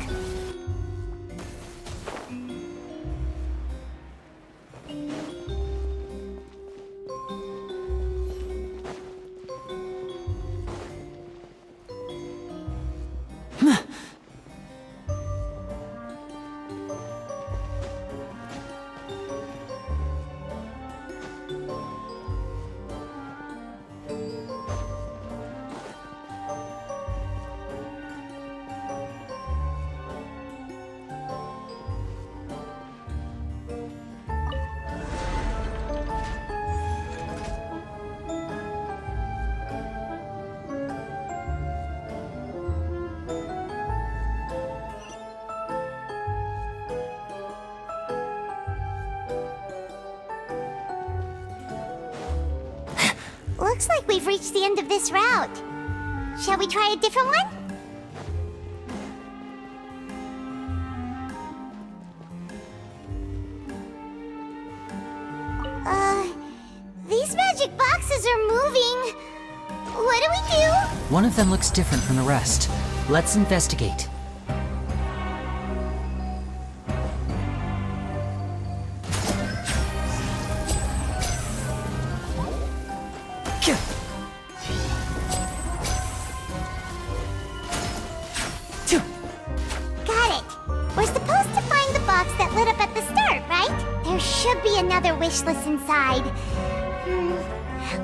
Looks like we've reached the end of this route. Shall we try a different one? These magic boxes are moving. What do we do? One of them looks different from the rest. Let's investigate. Got it. We're supposed to find the box that lit up at the start, right? There should be another wish list inside.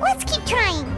Let's keep trying.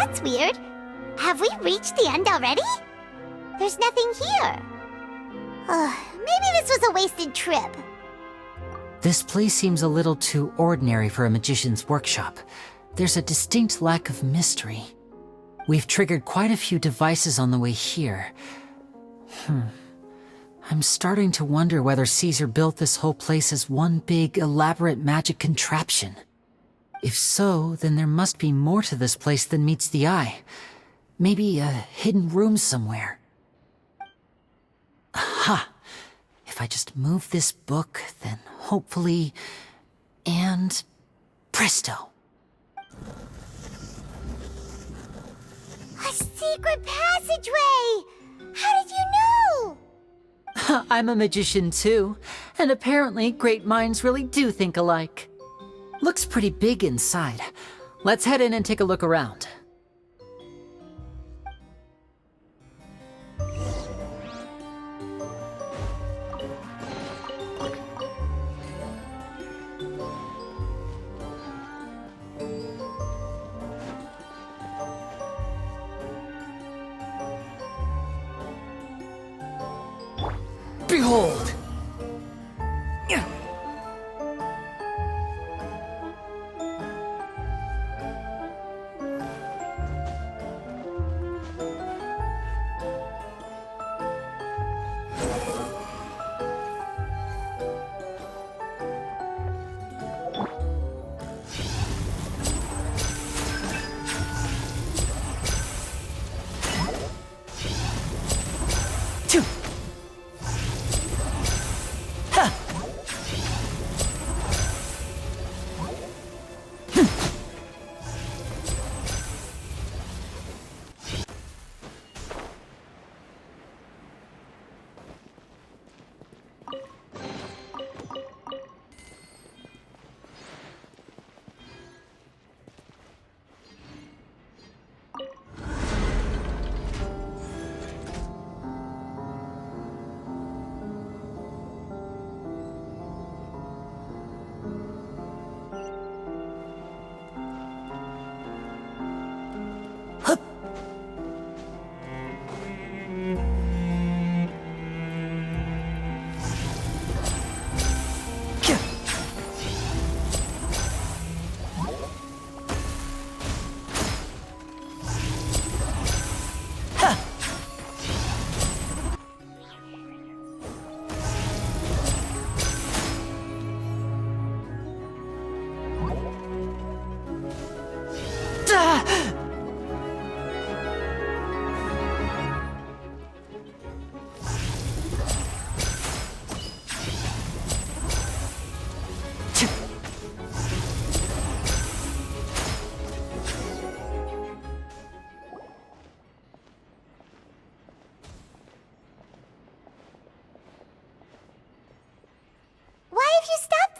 That's weird. Have we reached the end already? There's nothing here. Maybe this was a wasted trip. This place seems a little too ordinary for a magician's workshop. There's a distinct lack of mystery. We've triggered quite a few devices on the way here. I'm starting to wonder whether Caesar built this whole place as one big, elaborate magic contraption. If so, then there must be more to this place than meets the eye. Maybe a hidden room somewhere. Aha! If I just move this book, then hopefully... and... presto! A secret passageway! How did you know? I'm a magician too, and apparently great minds really do think alike. Looks pretty big inside. Let's head in and take a look around. Behold!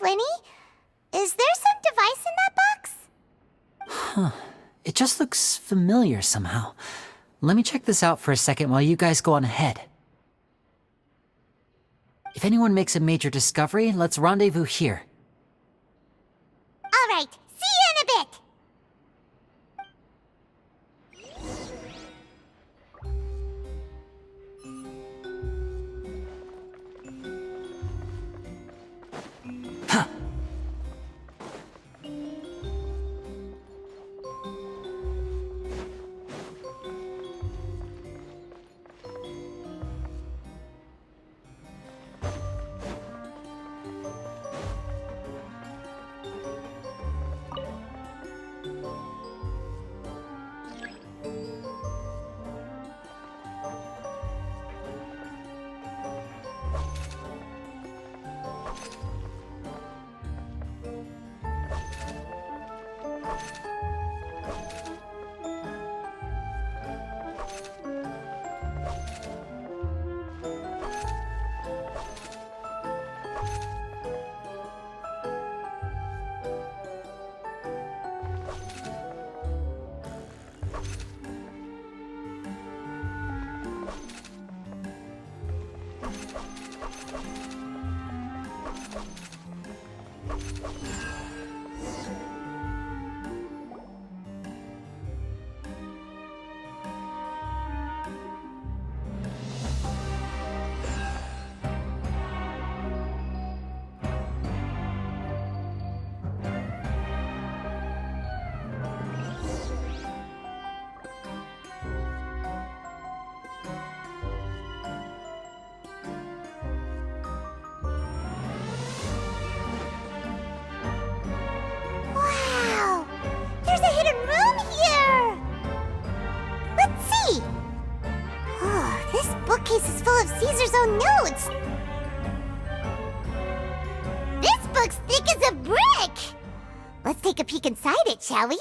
Lyney? Is there some device in that box? Huh. It just looks familiar somehow. Let me check this out for a second while you guys go on ahead. If anyone makes a major discovery, let's rendezvous here. All right, see you in a bit! notes! This book's thick as a brick! Let's take a peek inside it, shall we?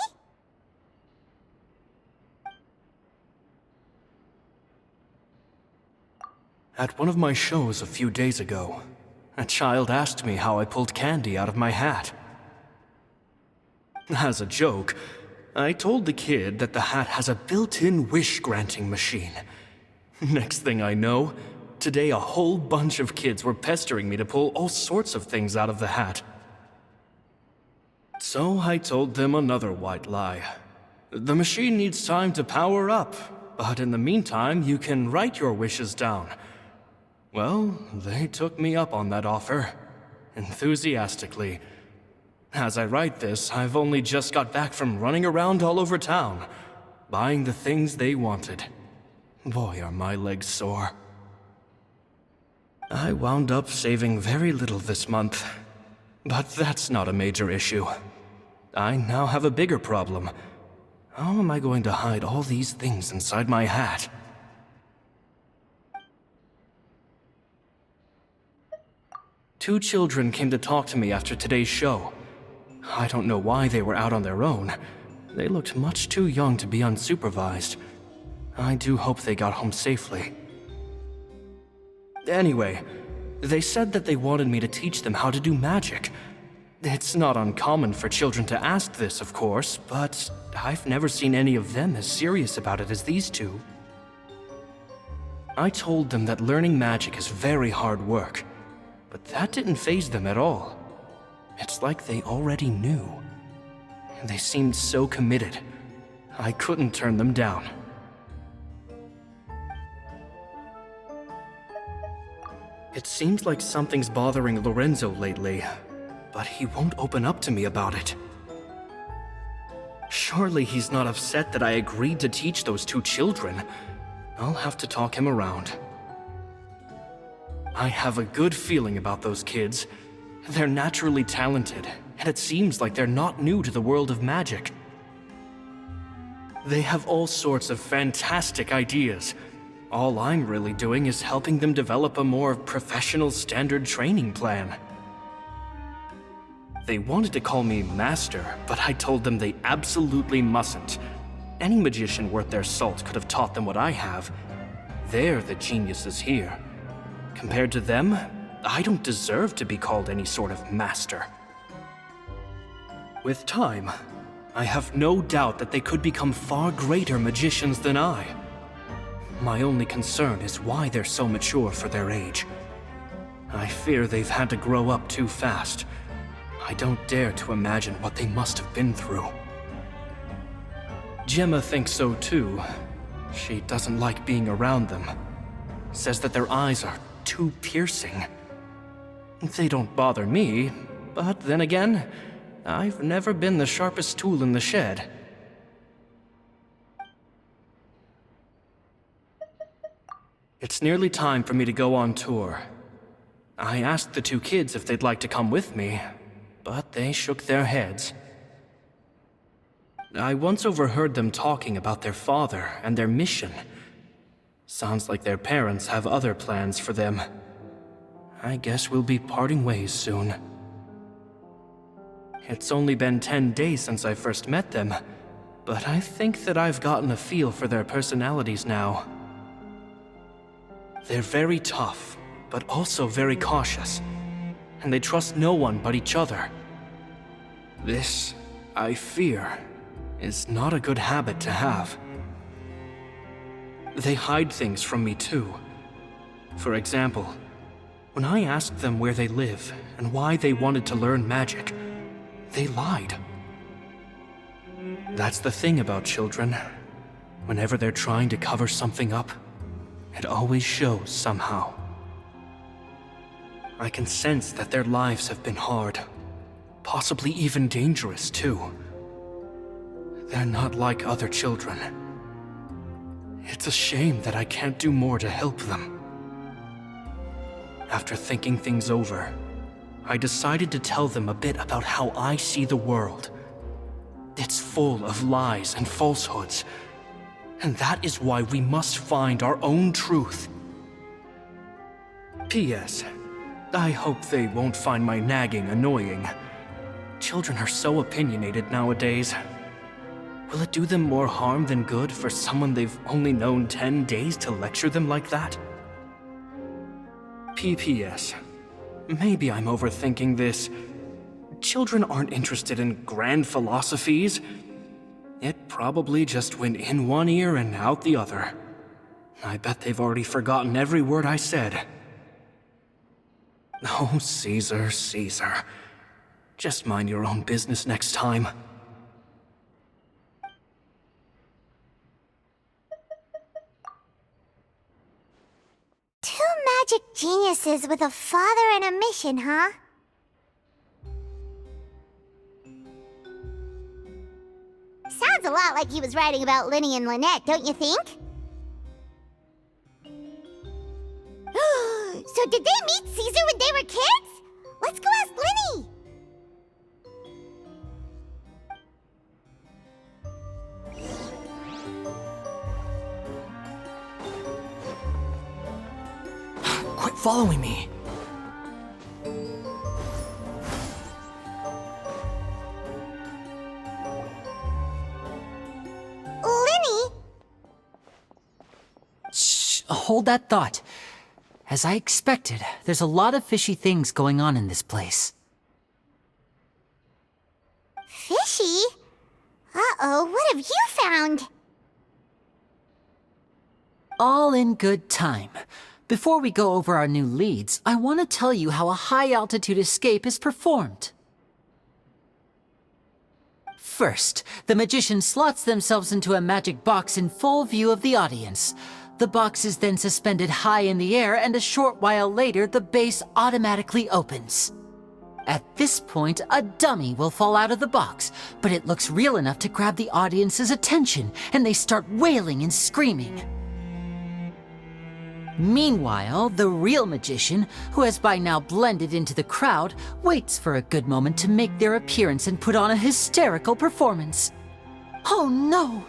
At one of my shows a few days ago, a child asked me how I pulled candy out of my hat. As a joke, I told the kid that the hat has a built-in wish-granting machine. Next thing I know, today a whole bunch of kids were pestering me to pull all sorts of things out of the hat. So I told them another white lie. The machine needs time to power up, but in the meantime, you can write your wishes down. Well, they took me up on that offer, enthusiastically. As I write this, I've only just got back from running around all over town, buying the things they wanted. Boy, are my legs sore. I wound up saving very little this month, but that's not a major issue. I now have a bigger problem. How am I going to hide all these things inside my hat? Two children came to talk to me after today's show. I don't know why they were out on their own. They looked much too young to be unsupervised. I do hope they got home safely. Anyway, they said that they wanted me to teach them how to do magic. It's not uncommon for children to ask this, of course, but I've never seen any of them as serious about it as these two. I told them that learning magic is very hard work, but that didn't faze them at all. It's like they already knew. They seemed so committed. I couldn't turn them down. It seems like something's bothering Lorenzo lately, but he won't open up to me about it. Surely he's not upset that I agreed to teach those two children. I'll have to talk him around. I have a good feeling about those kids. They're naturally talented, and it seems like they're not new to the world of magic. They have all sorts of fantastic ideas. All I'm really doing is helping them develop a more professional standard training plan. They wanted to call me Master, but I told them they absolutely mustn't. Any magician worth their salt could have taught them what I have. They're the geniuses here. Compared to them, I don't deserve to be called any sort of master. With time, I have no doubt that they could become far greater magicians than I. My only concern is why they're so mature for their age. I fear they've had to grow up too fast. I don't dare to imagine what they must have been through. Gemma thinks so too. She doesn't like being around them. Says that their eyes are too piercing. They don't bother me, but then again, I've never been the sharpest tool in the shed. It's nearly time for me to go on tour. I asked the two kids if they'd like to come with me, but they shook their heads. I once overheard them talking about their father and their mission. Sounds like their parents have other plans for them. I guess we'll be parting ways soon. It's only been 10 days since I first met them, but I think that I've gotten a feel for their personalities now. They're very tough, but also very cautious, and they trust no one but each other. This, I fear, is not a good habit to have. They hide things from me too. For example, when I asked them where they live and why they wanted to learn magic, they lied. That's the thing about children. Whenever they're trying to cover something up, it always shows somehow. I can sense that their lives have been hard, possibly even dangerous too. They're not like other children. It's a shame that I can't do more to help them. After thinking things over, I decided to tell them a bit about how I see the world. It's full of lies and falsehoods, and that is why we must find our own truth. P.S. I hope they won't find my nagging annoying. Children are so opinionated nowadays. Will it do them more harm than good for someone they've only known 10 days to lecture them like that? P.P.S. Maybe I'm overthinking this. Children aren't interested in grand philosophies. It probably just went in one ear and out the other. I bet they've already forgotten every word I said. Oh, Caesar, Caesar. Just mind your own business next time. Two magic geniuses with a father and a mission, huh? Sounds a lot like he was writing about Lyney and Lynette, don't you think? So did they meet Caesar when they were kids? Let's go ask Lyney! Quit following me. Lyney? Shh, hold that thought. As I expected, there's a lot of fishy things going on in this place. Fishy? Uh-oh, what have you found? All in good time. Before we go over our new leads, I want to tell you how a high-altitude escape is performed. First, the magician slots themselves into a magic box in full view of the audience. The box is then suspended high in the air, and a short while later, the base automatically opens. At this point, a dummy will fall out of the box, but it looks real enough to grab the audience's attention, and they start wailing and screaming. Meanwhile, the real magician, who has by now blended into the crowd, waits for a good moment to make their appearance and put on a hysterical performance. Oh no!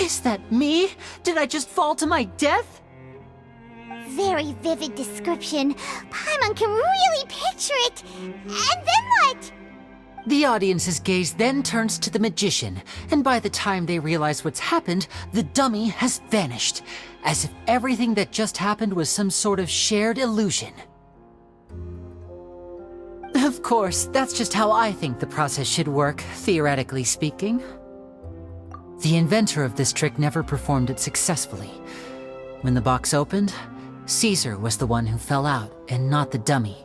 Is that me? Did I just fall to my death? Very vivid description. Paimon can really picture it. And then what? The audience's gaze then turns to the magician, and by the time they realize what's happened, the dummy has vanished, as if everything that just happened was some sort of shared illusion. Of course, that's just how I think the process should work, theoretically speaking. The inventor of this trick never performed it successfully. When the box opened, Caesar was the one who fell out, and not the dummy.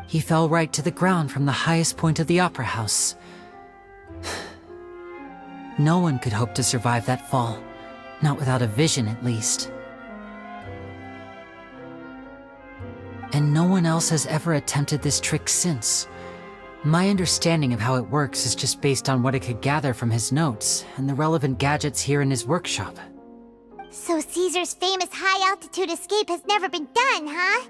He fell right to the ground from the highest point of the opera house. No one could hope to survive that fall, not without a vision at least. And no one else has ever attempted this trick since. My understanding of how it works is just based on what I could gather from his notes and the relevant gadgets here in his workshop. So Caesar's famous high-altitude escape has never been done, huh?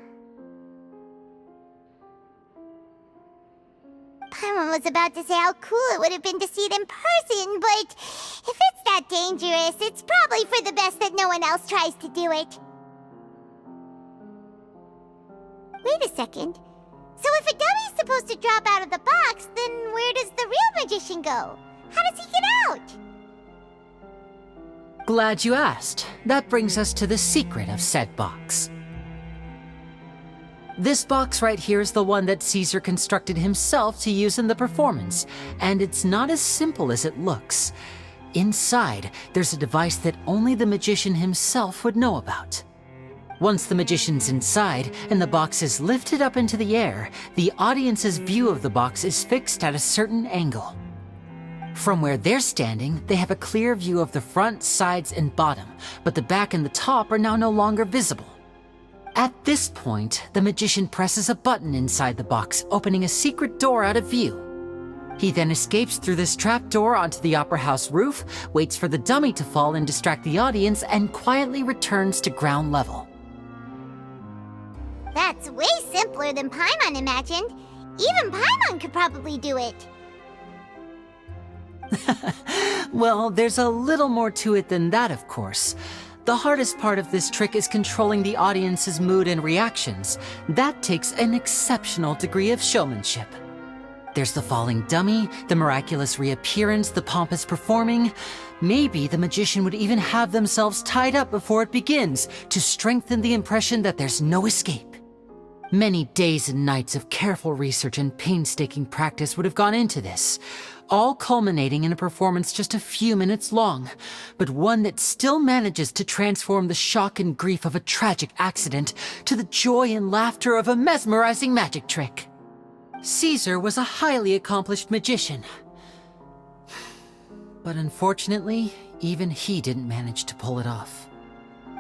Paimon was about to say how cool it would have been to see it in person, but if it's that dangerous, it's probably for the best that no one else tries to do it. Wait a second. So if a dummy's supposed to drop out of the box, then where does the real magician go? How does he get out? Glad you asked. That brings us to the secret of said box. This box right here is the one that Caesar constructed himself to use in the performance, and it's not as simple as it looks. Inside, there's a device that only the magician himself would know about. Once the magician's inside and the box is lifted up into the air, the audience's view of the box is fixed at a certain angle. From where they're standing, they have a clear view of the front, sides, and bottom, but the back and the top are now no longer visible. At this point, the magician presses a button inside the box, opening a secret door out of view. He then escapes through this trap door onto the opera house roof, waits for the dummy to fall and distract the audience, and quietly returns to ground level. That's way simpler than Paimon imagined. Even Paimon could probably do it. Well, there's a little more to it than that, of course. The hardest part of this trick is controlling the audience's mood and reactions. That takes an exceptional degree of showmanship. There's the falling dummy, the miraculous reappearance, the pompous performing. Maybe the magician would even have themselves tied up before it begins to strengthen the impression that there's no escape. Many days and nights of careful research and painstaking practice would have gone into this, all culminating in a performance just a few minutes long, but one that still manages to transform the shock and grief of a tragic accident to the joy and laughter of a mesmerizing magic trick. Caesar was a highly accomplished magician. But unfortunately, even he didn't manage to pull it off.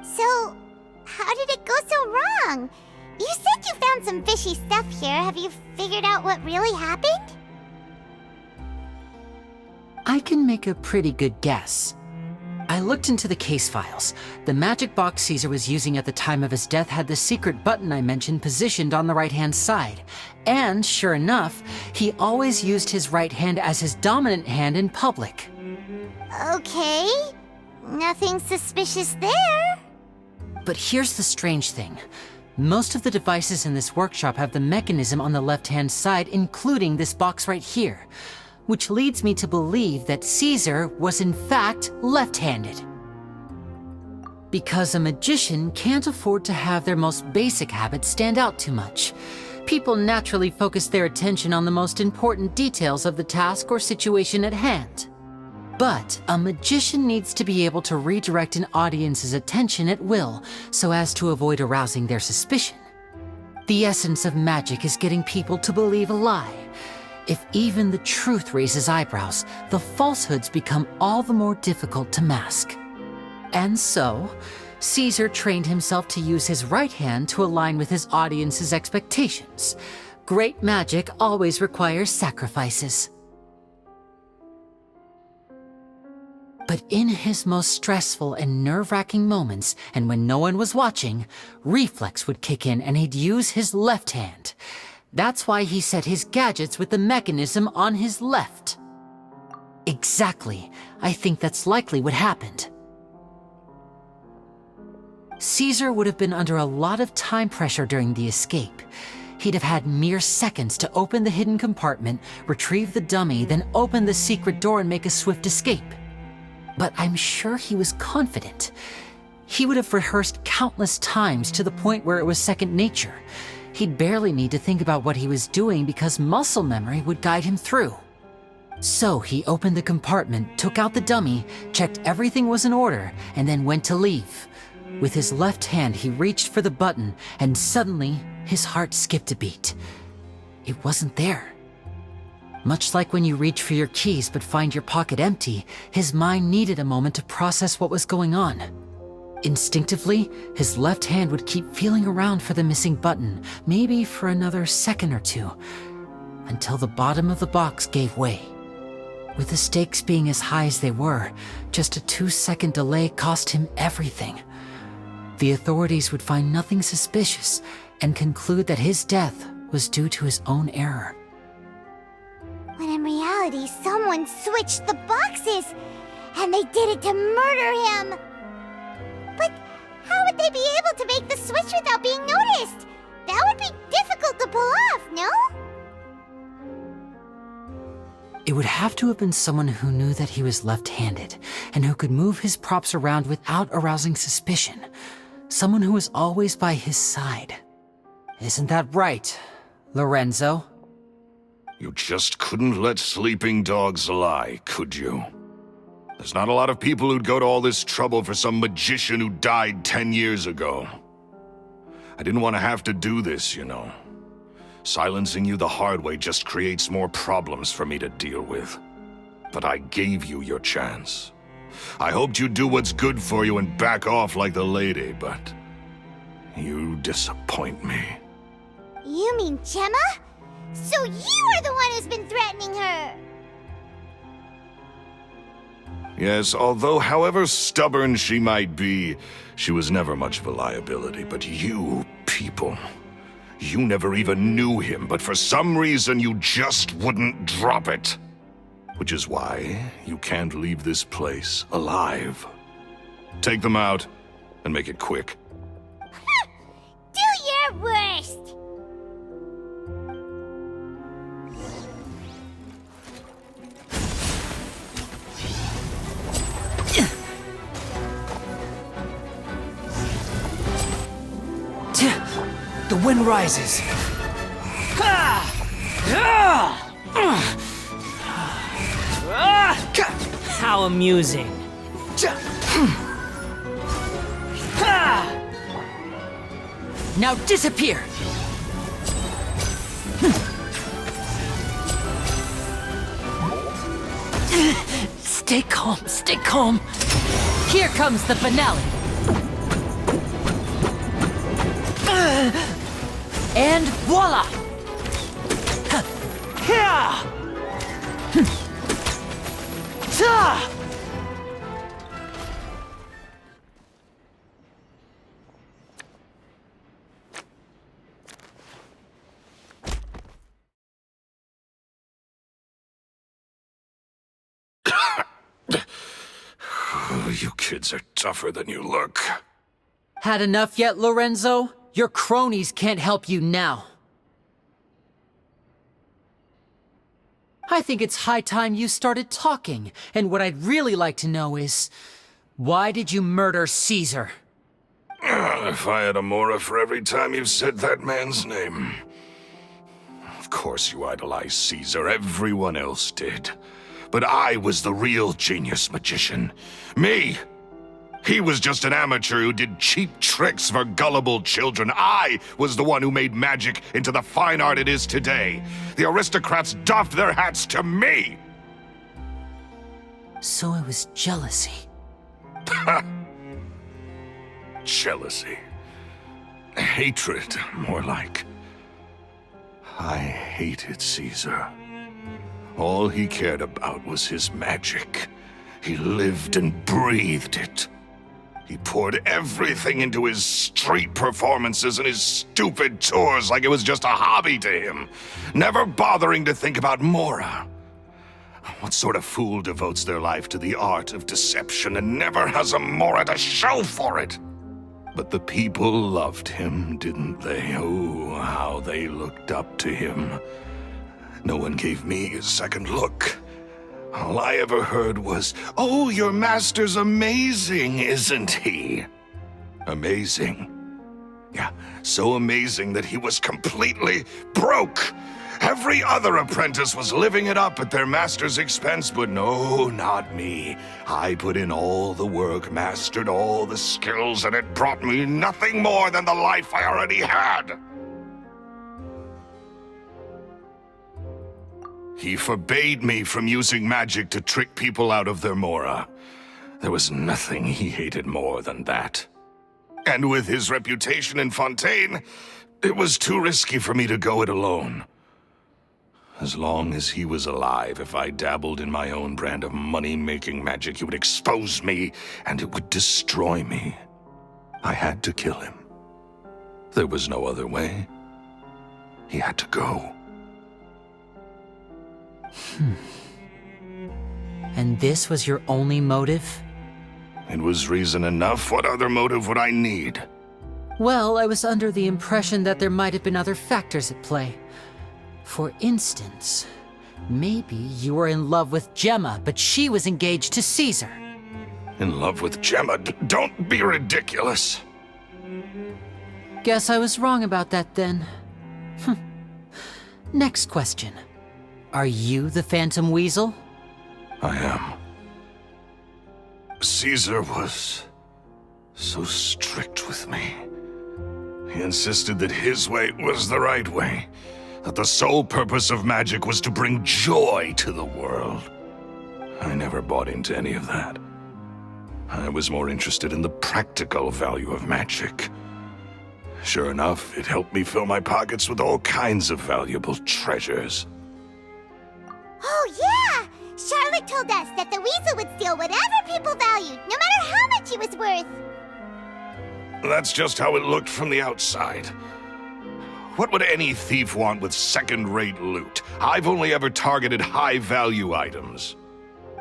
So, how did it go so wrong? You said you found some fishy stuff here. Have you figured out what really happened? I can make a pretty good guess. I looked into the case files. The magic box Caesar was using at the time of his death had the secret button I mentioned positioned on the right-hand side. And sure enough, he always used his right hand as his dominant hand in public. Okay. Nothing suspicious there. But here's the strange thing. Most of the devices in this workshop have the mechanism on the left-hand side, including this box right here, which leads me to believe that Caesar was in fact left-handed. Because a magician can't afford to have their most basic habits stand out too much. People naturally focus their attention on the most important details of the task or situation at hand. But a magician needs to be able to redirect an audience's attention at will so as to avoid arousing their suspicion. The essence of magic is getting people to believe a lie. If even the truth raises eyebrows, the falsehoods become all the more difficult to mask. And so, Caesar trained himself to use his right hand to align with his audience's expectations. Great magic always requires sacrifices. But in his most stressful and nerve-wracking moments, and when no one was watching, reflex would kick in and he'd use his left hand. That's why he set his gadgets with the mechanism on his left. Exactly. I think that's likely what happened. Caesar would have been under a lot of time pressure during the escape. He'd have had mere seconds to open the hidden compartment, retrieve the dummy, then open the secret door and make a swift escape. But I'm sure he was confident. He would have rehearsed countless times to the point where it was second nature. He'd barely need to think about what he was doing because muscle memory would guide him through. So he opened the compartment, took out the dummy, checked everything was in order, and then went to leave. With his left hand, he reached for the button, and suddenly, his heart skipped a beat. It wasn't there. Much like when you reach for your keys but find your pocket empty, his mind needed a moment to process what was going on. Instinctively, his left hand would keep feeling around for the missing button, maybe for another second or two, until the bottom of the box gave way. With the stakes being as high as they were, just a 2-second delay cost him everything. The authorities would find nothing suspicious and conclude that his death was due to his own error. When in reality, someone switched the boxes, and they did it to murder him. But how would they be able to make the switch without being noticed? That would be difficult to pull off, no? It would have to have been someone who knew that he was left-handed, and who could move his props around without arousing suspicion. Someone who was always by his side. Isn't that right, Lorenzo? You just couldn't let sleeping dogs lie, could you? There's not a lot of people who'd go to all this trouble for some magician who died 10 years ago. I didn't want to have to do this, you know. Silencing you the hard way just creates more problems for me to deal with. But I gave you your chance. I hoped you'd do what's good for you and back off like the lady, but you disappoint me. You mean Gemma? So you are the one who's been threatening her! Yes, although however stubborn she might be, she was never much of a liability. But you people, you never even knew him, but for some reason you just wouldn't drop it. Which is why you can't leave this place alive. Take them out, And make it quick. Do your worst! The wind rises. How amusing. Now disappear! Stay calm, stay calm. Here comes the finale. And voila! You kids are tougher than you look. Had enough yet, Lorenzo? Your cronies can't help you now. I think it's high time you started talking, and what I'd really like to know is, why did you murder Caesar? If I had a mora for every time you've said that man's name. Of course you idolized Caesar, everyone else did. But I was the real genius magician. Me! He was just an amateur who did cheap tricks for gullible children. I was the one who made magic into the fine art it is today. The aristocrats doffed their hats to me! So it was jealousy. Jealousy. Hatred, more like. I hated Caesar. All he cared about was his magic. He lived and breathed it. He poured everything into his street performances and his stupid tours like it was just a hobby to him, never bothering to think about Mora. What sort of fool devotes their life to the art of deception and never has a Mora to show for it? But the people loved him, didn't they? Oh, how they looked up to him. No one gave me a second look. All I ever heard was, "Oh, your master's amazing, isn't he?" Amazing. Yeah, so amazing that he was completely broke. Every other apprentice was living it up at their master's expense, but no, not me. I put in all the work, mastered all the skills, and it brought me nothing more than the life I already had. He forbade me from using magic to trick people out of their Mora. There was nothing he hated more than that. And with his reputation in Fontaine, it was too risky for me to go it alone. As long as he was alive, if I dabbled in my own brand of money-making magic, he would expose me, and it would destroy me. I had to kill him. There was no other way. He had to go. And this was your only motive? It was reason enough. What other motive would I need? Well, I was under the impression that there might have been other factors at play. For instance, maybe you were in love with Gemma, but she was engaged to Caesar. In love with Gemma? Don't be ridiculous. Guess I was wrong about that then. Next question. Are you the Phantom Weasel? I am. Caesar was so strict with me. He insisted that his way was the right way, that the sole purpose of magic was to bring joy to the world. I never bought into any of that. I was more interested in the practical value of magic. Sure enough, it helped me fill my pockets with all kinds of valuable treasures. Oh, yeah! Charlotte told us that the weasel would steal whatever people valued, no matter how much it was worth. That's just how it looked from the outside. What would any thief want with second-rate loot? I've only ever targeted high-value items.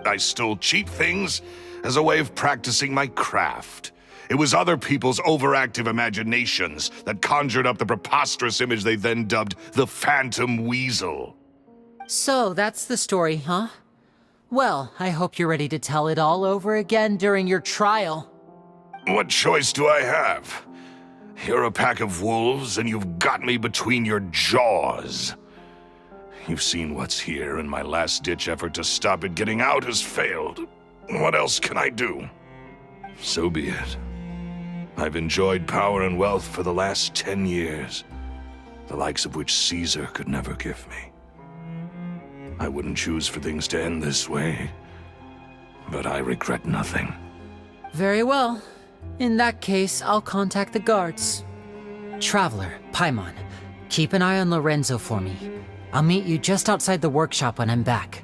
I stole cheap things as a way of practicing my craft. It was other people's overactive imaginations that conjured up the preposterous image they then dubbed the Phantom Weasel. So that's the story, huh? Well, I hope you're ready to tell it all over again during your trial. What choice do I have? You're a pack of wolves, and you've got me between your jaws. You've seen what's here, and my last-ditch effort to stop it getting out has failed. What else can I do? So be it. I've enjoyed power and wealth for the last 10 years, the likes of which Caesar could never give me. I wouldn't choose for things to end this way, but I regret nothing. Very well. In that case, I'll contact the guards. Traveler, Paimon, keep an eye on Lorenzo for me. I'll meet you just outside the workshop when I'm back.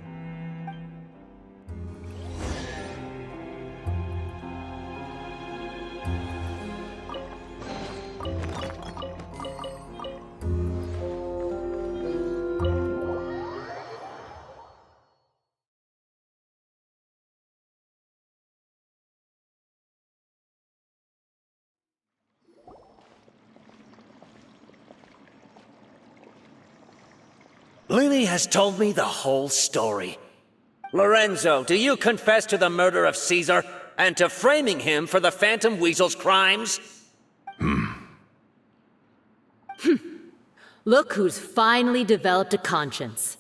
Lyney has told me the whole story. Lorenzo, do you confess to the murder of Caesar and to framing him for the Phantom Weasel's crimes? Look who's finally developed a conscience.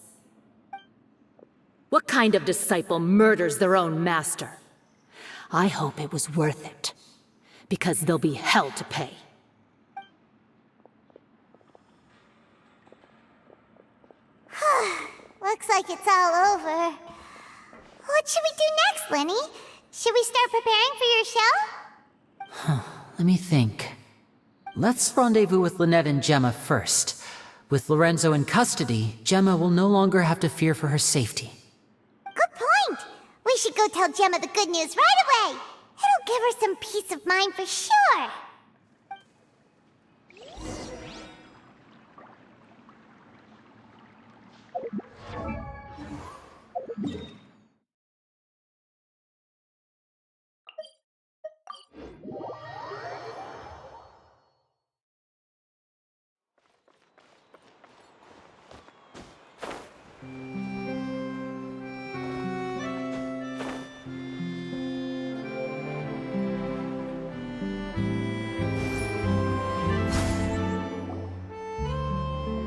What kind of disciple murders their own master? I hope it was worth it, because there'll be hell to pay. Looks like it's all over. What should we do next, Lyney? Should we start preparing for your show? Let me think. Let's rendezvous with Lynette and Gemma first. With Lorenzo in custody, Gemma will no longer have to fear for her safety. Good point. We should go tell Gemma the good news right away. It'll give her some peace of mind for sure.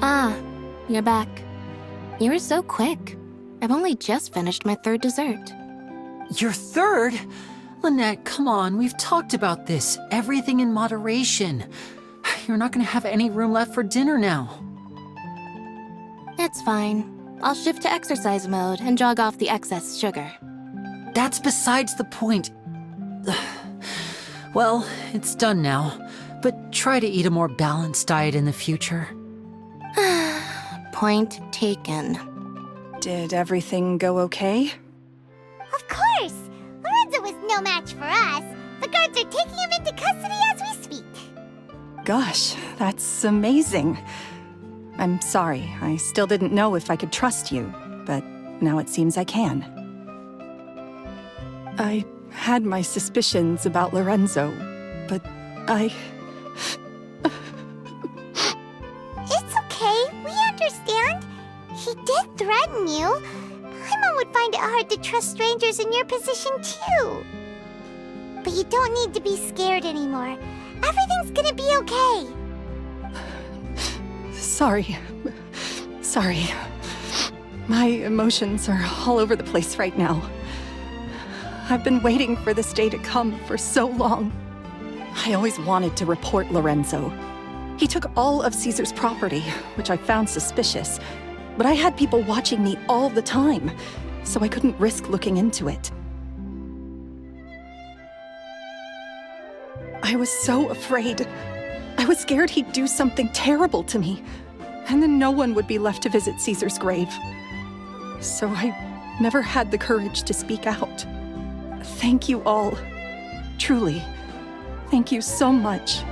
Ah, you're back. You were so quick. I've only just finished my third dessert. Your third? Lynette, come on, we've talked about this. Everything in moderation. You're not gonna have any room left for dinner now. It's fine. I'll shift to exercise mode and jog off the excess sugar. That's besides the point. Well, it's done now, but try to eat a more balanced diet in the future. Point taken. Did everything go okay? Of course! Lorenzo was no match for us. The guards are taking him into custody as we speak. Gosh, that's amazing. I'm sorry, I still didn't know if I could trust you, but now it seems I can. I had my suspicions about Lorenzo, but It's okay, we understand. He did threaten you. Paimon would find it hard to trust strangers in your position too. But you don't need to be scared anymore. Everything's gonna be okay. Sorry. My emotions are all over the place right now. I've been waiting for this day to come for so long. I always wanted to report Lorenzo. He took all of Caesar's property, which I found suspicious, but I had people watching me all the time, so I couldn't risk looking into it. I was so afraid. I was scared he'd do something terrible to me, and then no one would be left to visit Caesar's grave. So I never had the courage to speak out. Thank you all. Truly. Thank you so much.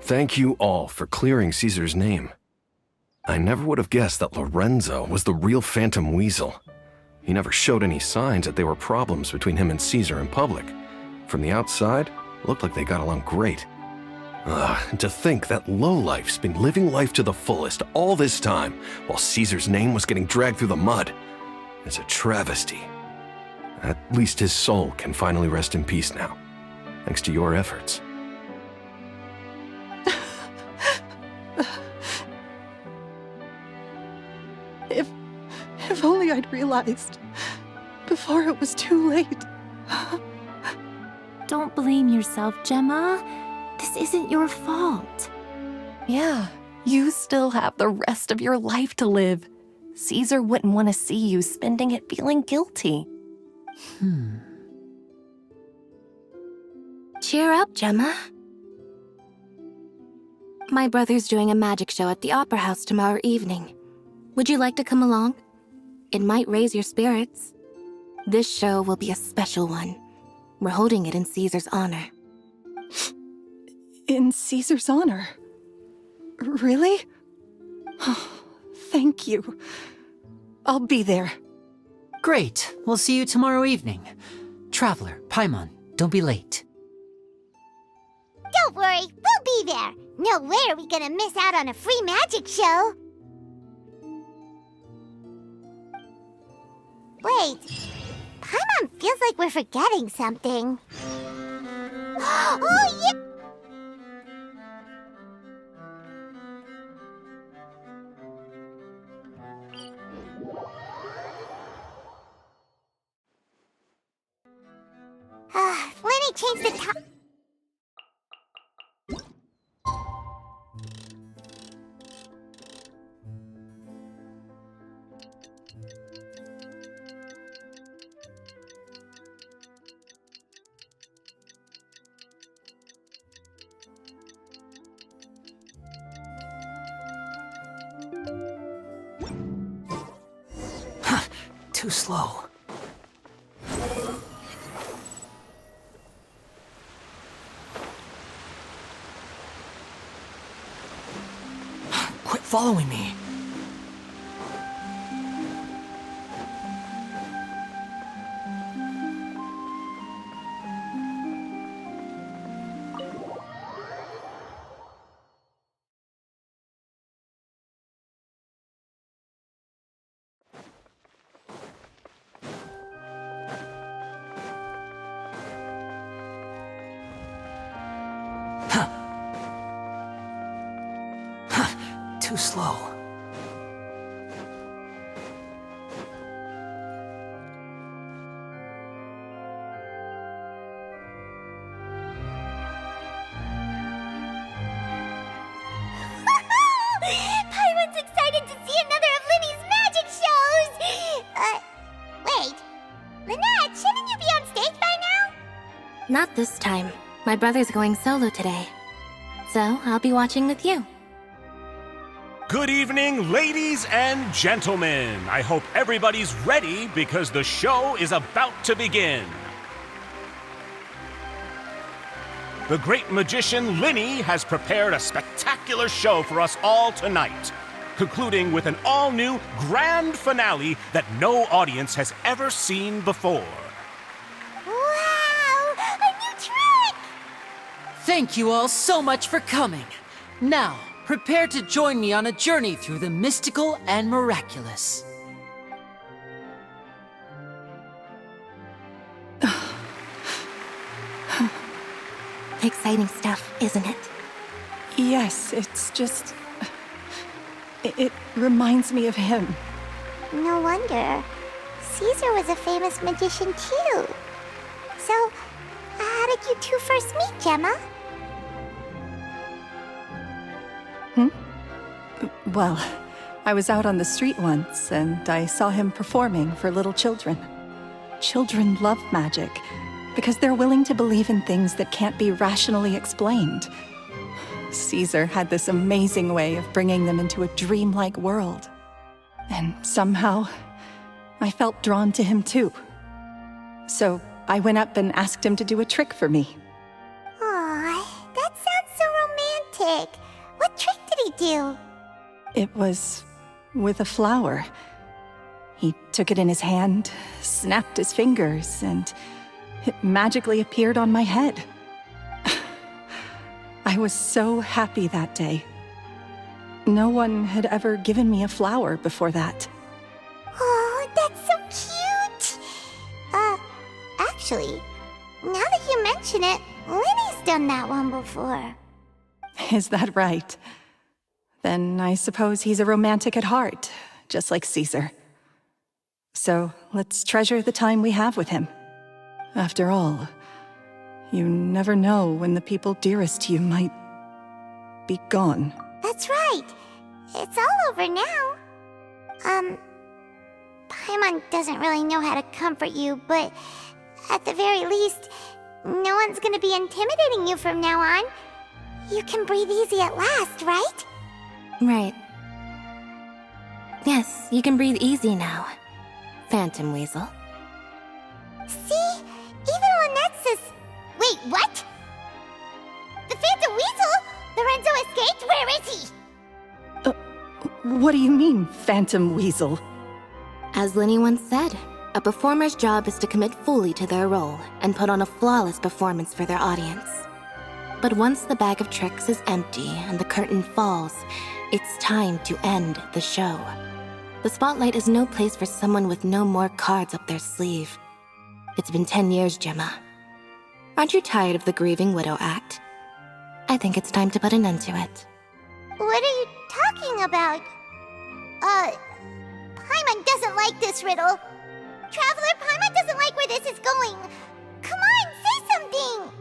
Thank you all for clearing Caesar's name. I never would have guessed that Lorenzo was the real Phantom Weasel. He never showed any signs that there were problems between him and Caesar in public. From the outside, it looked like they got along great. To think that lowlife's been living life to the fullest all this time, while Caesar's name was getting dragged through the mud. It's a travesty. At least his soul can finally rest in peace now, thanks to your efforts. If only I'd realized before it was too late. Don't blame yourself, Gemma. This isn't your fault. Yeah, you still have the rest of your life to live. Caesar wouldn't want to see you spending it feeling guilty. Cheer up, Gemma. My brother's doing a magic show at the Opera House tomorrow evening. Would you like to come along? It might raise your spirits. This show will be a special one. We're holding it in Caesar's honor. In Caesar's honor? Really? Oh, thank you. I'll be there. Great. We'll see you tomorrow evening. Traveler, Paimon, don't be late. Don't worry, we'll be there. No way are we gonna miss out on a free magic show. Wait, Paimon feels like we're forgetting something. Oh, yeah! Lyney changed the time. Too slow. Quit following me. Too slow. Paimon's excited to see another of Lyney's magic shows! Wait. Lynette, shouldn't you be on stage by now? Not this time. My brother's going solo today. So I'll be watching with you. Good evening, ladies and gentlemen. I hope everybody's ready because the show is about to begin. The great magician Lyney has prepared a spectacular show for us all tonight, concluding with an all-new grand finale that no audience has ever seen before. Wow! A new trick! Thank you all so much for coming. Now, prepare to join me on a journey through the mystical and miraculous. Exciting stuff, isn't it? Yes, it's just... It reminds me of him. No wonder. Caesar was a famous magician too. So, how did you two first meet, Gemma? Well, I was out on the street once, and I saw him performing for little children. Children love magic, because they're willing to believe in things that can't be rationally explained. Caesar had this amazing way of bringing them into a dreamlike world. And somehow, I felt drawn to him too. So I went up and asked him to do a trick for me. Aw, that sounds so romantic. What trick did he do? It was with a flower. He took it in his hand, snapped his fingers, and it magically appeared on my head. I was so happy that day. No one had ever given me a flower before that. Oh, that's so cute! Actually, now that you mention it, Lyney's done that one before. Is that right? Then I suppose he's a romantic at heart, just like Caesar. So let's treasure the time we have with him. After all, you never know when the people dearest to you might be gone. That's right. It's all over now. Paimon doesn't really know how to comfort you, but at the very least, no one's gonna be intimidating you from now on. You can breathe easy at last, right? Right. Yes, you can breathe easy now, Phantom Weasel. See? Even Lynette says... Wait, what? The Phantom Weasel? Lorenzo escaped? Where is he? What do you mean, Phantom Weasel? As Lyney once said, a performer's job is to commit fully to their role and put on a flawless performance for their audience. But once the bag of tricks is empty and the curtain falls, it's time to end the show. The spotlight is no place for someone with no more cards up their sleeve. It's been 10 years, Gemma. Aren't you tired of the grieving widow act? I think it's time to put an end to it. What are you talking about? Paimon doesn't like this riddle. Traveler, Paimon doesn't like where this is going. Come on, say something!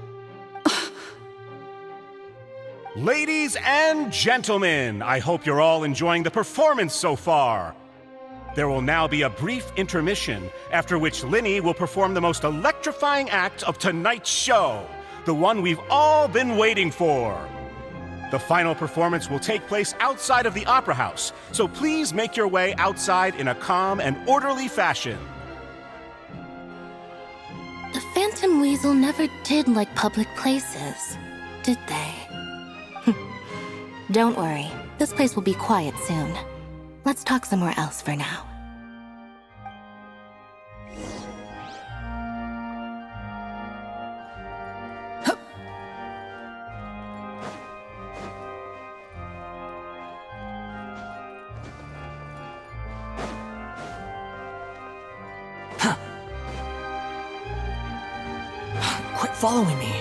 Ladies and gentlemen, I hope you're all enjoying the performance so far. There will now be a brief intermission, after which Lyney will perform the most electrifying act of tonight's show, the one we've all been waiting for. The final performance will take place outside of the Opera House, so please make your way outside in a calm and orderly fashion. The Phantom Weasel never did like public places, did they? Don't worry, this place will be quiet soon. Let's talk somewhere else for now. Quit following me.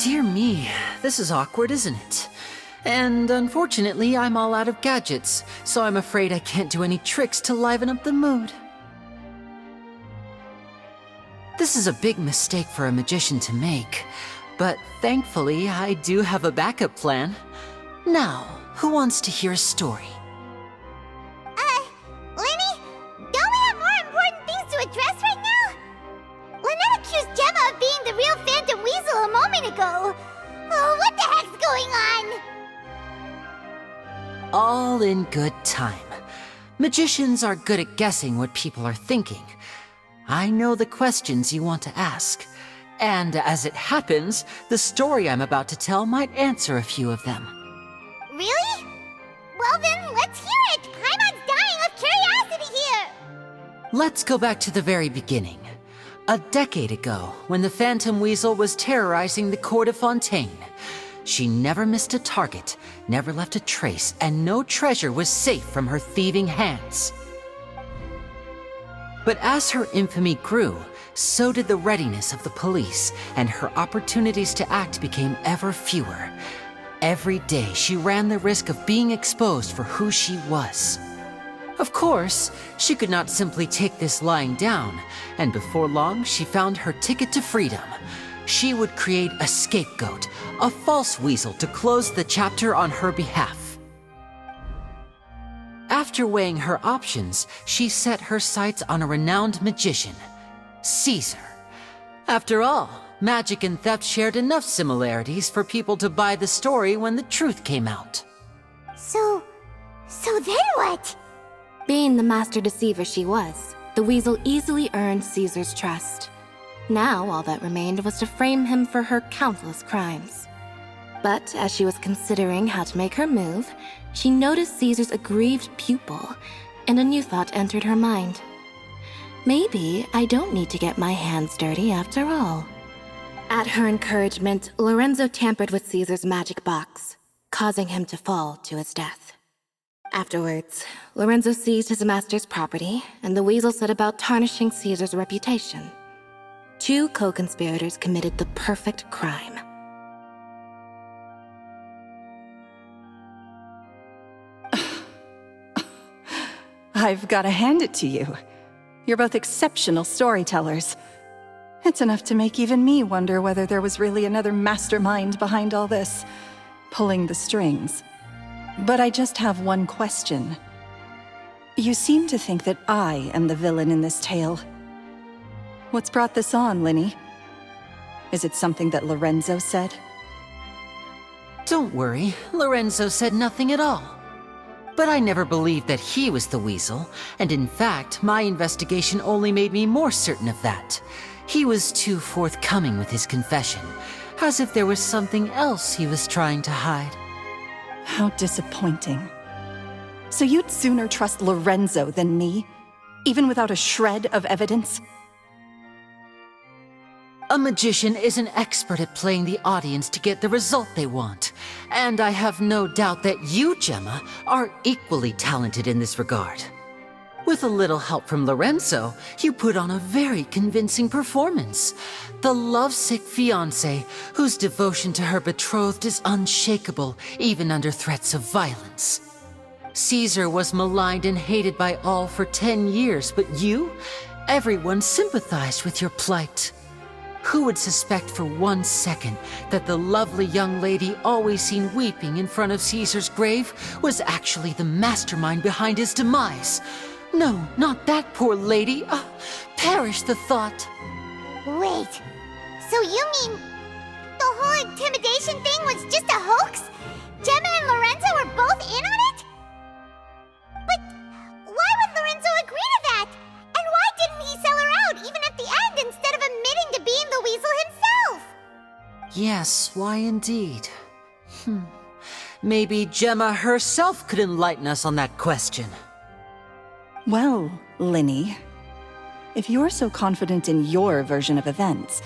Dear me, this is awkward, isn't it? And unfortunately, I'm all out of gadgets, so I'm afraid I can't do any tricks to liven up the mood. This is a big mistake for a magician to make, but thankfully, I do have a backup plan. Now, who wants to hear a story? Lyney, don't we have more important things to address right now? Lynette accused Gemma of being the real Phantom Weasel a moment ago. Oh, what the heck's going on? All in good time. Magicians are good at guessing what people are thinking. I know the questions you want to ask. And as it happens, the story I'm about to tell might answer a few of them. Really? Well then, let's hear it! Paimon's dying of curiosity here! Let's go back to the very beginning. A decade ago, when the Phantom Weasel was terrorizing the court of Fontaine. She never missed a target, never left a trace, and no treasure was safe from her thieving hands. But as her infamy grew, so did the readiness of the police, and her opportunities to act became ever fewer. Every day she ran the risk of being exposed for who she was. Of course, she could not simply take this lying down, and before long she found her ticket to freedom. She would create a scapegoat, a false weasel to close the chapter on her behalf. After weighing her options, she set her sights on a renowned magician, Caesar. After all, magic and theft shared enough similarities for people to buy the story when the truth came out. So then what? Being the master deceiver she was, the weasel easily earned Caesar's trust. Now all that remained was to frame him for her countless crimes. But as she was considering how to make her move, she noticed Caesar's aggrieved pupil, and a new thought entered her mind. Maybe I don't need to get my hands dirty after all. At her encouragement, Lorenzo tampered with Caesar's magic box, causing him to fall to his death. Afterwards, Lorenzo seized his master's property, and the weasel set about tarnishing Caesar's reputation. Two co-conspirators committed the perfect crime. I've got to hand it to you. You're both exceptional storytellers. It's enough to make even me wonder whether there was really another mastermind behind all this, pulling the strings. But I just have one question. You seem to think that I am the villain in this tale. What's brought this on, Lyney? Is it something that Lorenzo said? Don't worry, Lorenzo said nothing at all. But I never believed that he was the weasel, and in fact, my investigation only made me more certain of that. He was too forthcoming with his confession, as if there was something else he was trying to hide. How disappointing. So you'd sooner trust Lorenzo than me, even without a shred of evidence? A magician is an expert at playing the audience to get the result they want. And I have no doubt that you, Gemma, are equally talented in this regard. With a little help from Lorenzo, you put on a very convincing performance. The lovesick fiancé, whose devotion to her betrothed is unshakable, even under threats of violence. Caesar was maligned and hated by all for 10 years, but you? Everyone sympathized with your plight. Who would suspect for 1 second that the lovely young lady always seen weeping in front of Caesar's grave was actually the mastermind behind his demise? No, not that poor lady. Perish the thought. Wait, so you mean the whole intimidation thing was just a hoax? Gemma and Lorenzo were both in on it? But why would Lorenzo agree to that? And why didn't he sell her out even at the end instead of admitting to being the weasel himself? Yes, why indeed? Maybe Gemma herself could enlighten us on that question. Well, Lyney, if you're so confident in your version of events,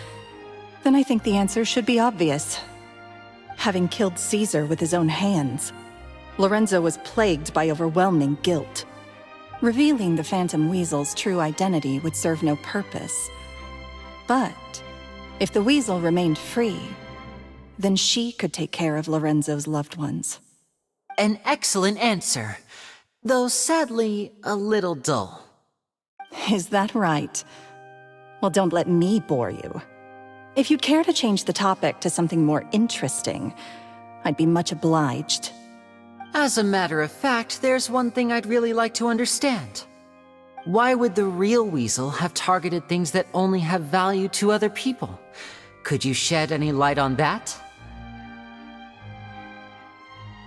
then I think the answer should be obvious. Having killed Caesar with his own hands, Lorenzo was plagued by overwhelming guilt. Revealing the Phantom Weasel's true identity would serve no purpose. But if the Weasel remained free, then she could take care of Lorenzo's loved ones. An excellent answer, though sadly a little dull. Is that right? Well, don't let me bore you. If you'd care to change the topic to something more interesting, I'd be much obliged. As a matter of fact, there's one thing I'd really like to understand. Why would the real weasel have targeted things that only have value to other people? Could you shed any light on that?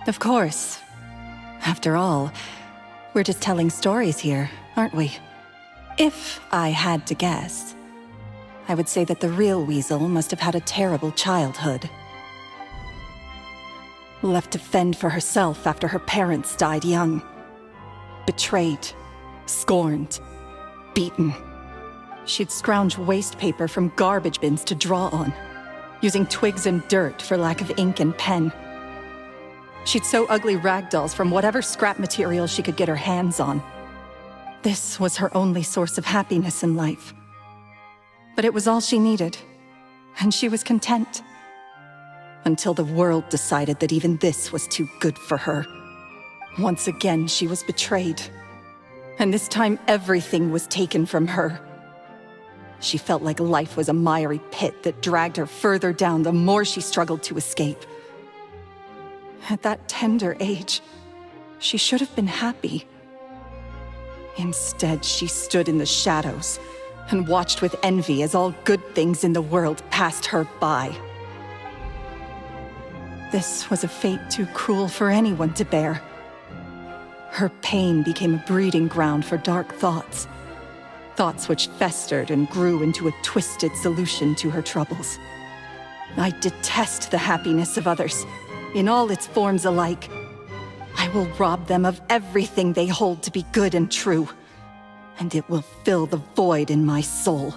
Of course. After all, we're just telling stories here, aren't we? If I had to guess, I would say that the real weasel must have had a terrible childhood. Left to fend for herself after her parents died young. Betrayed, scorned, beaten. She'd scrounge waste paper from garbage bins to draw on, using twigs and dirt for lack of ink and pen. She'd sew ugly ragdolls from whatever scrap material she could get her hands on. This was her only source of happiness in life. But it was all she needed, and she was content. until the world decided that even this was too good for her. Once again, she was betrayed. And this time, everything was taken from her. She felt like life was a miry pit that dragged her further down the more she struggled to escape. At that tender age, she should have been happy. Instead, she stood in the shadows and watched with envy as all good things in the world passed her by. This was a fate too cruel for anyone to bear. Her pain became a breeding ground for dark thoughts. Thoughts which festered and grew into a twisted solution to her troubles. I detest the happiness of others, in all its forms alike. I will rob them of everything they hold to be good and true, and it will fill the void in my soul.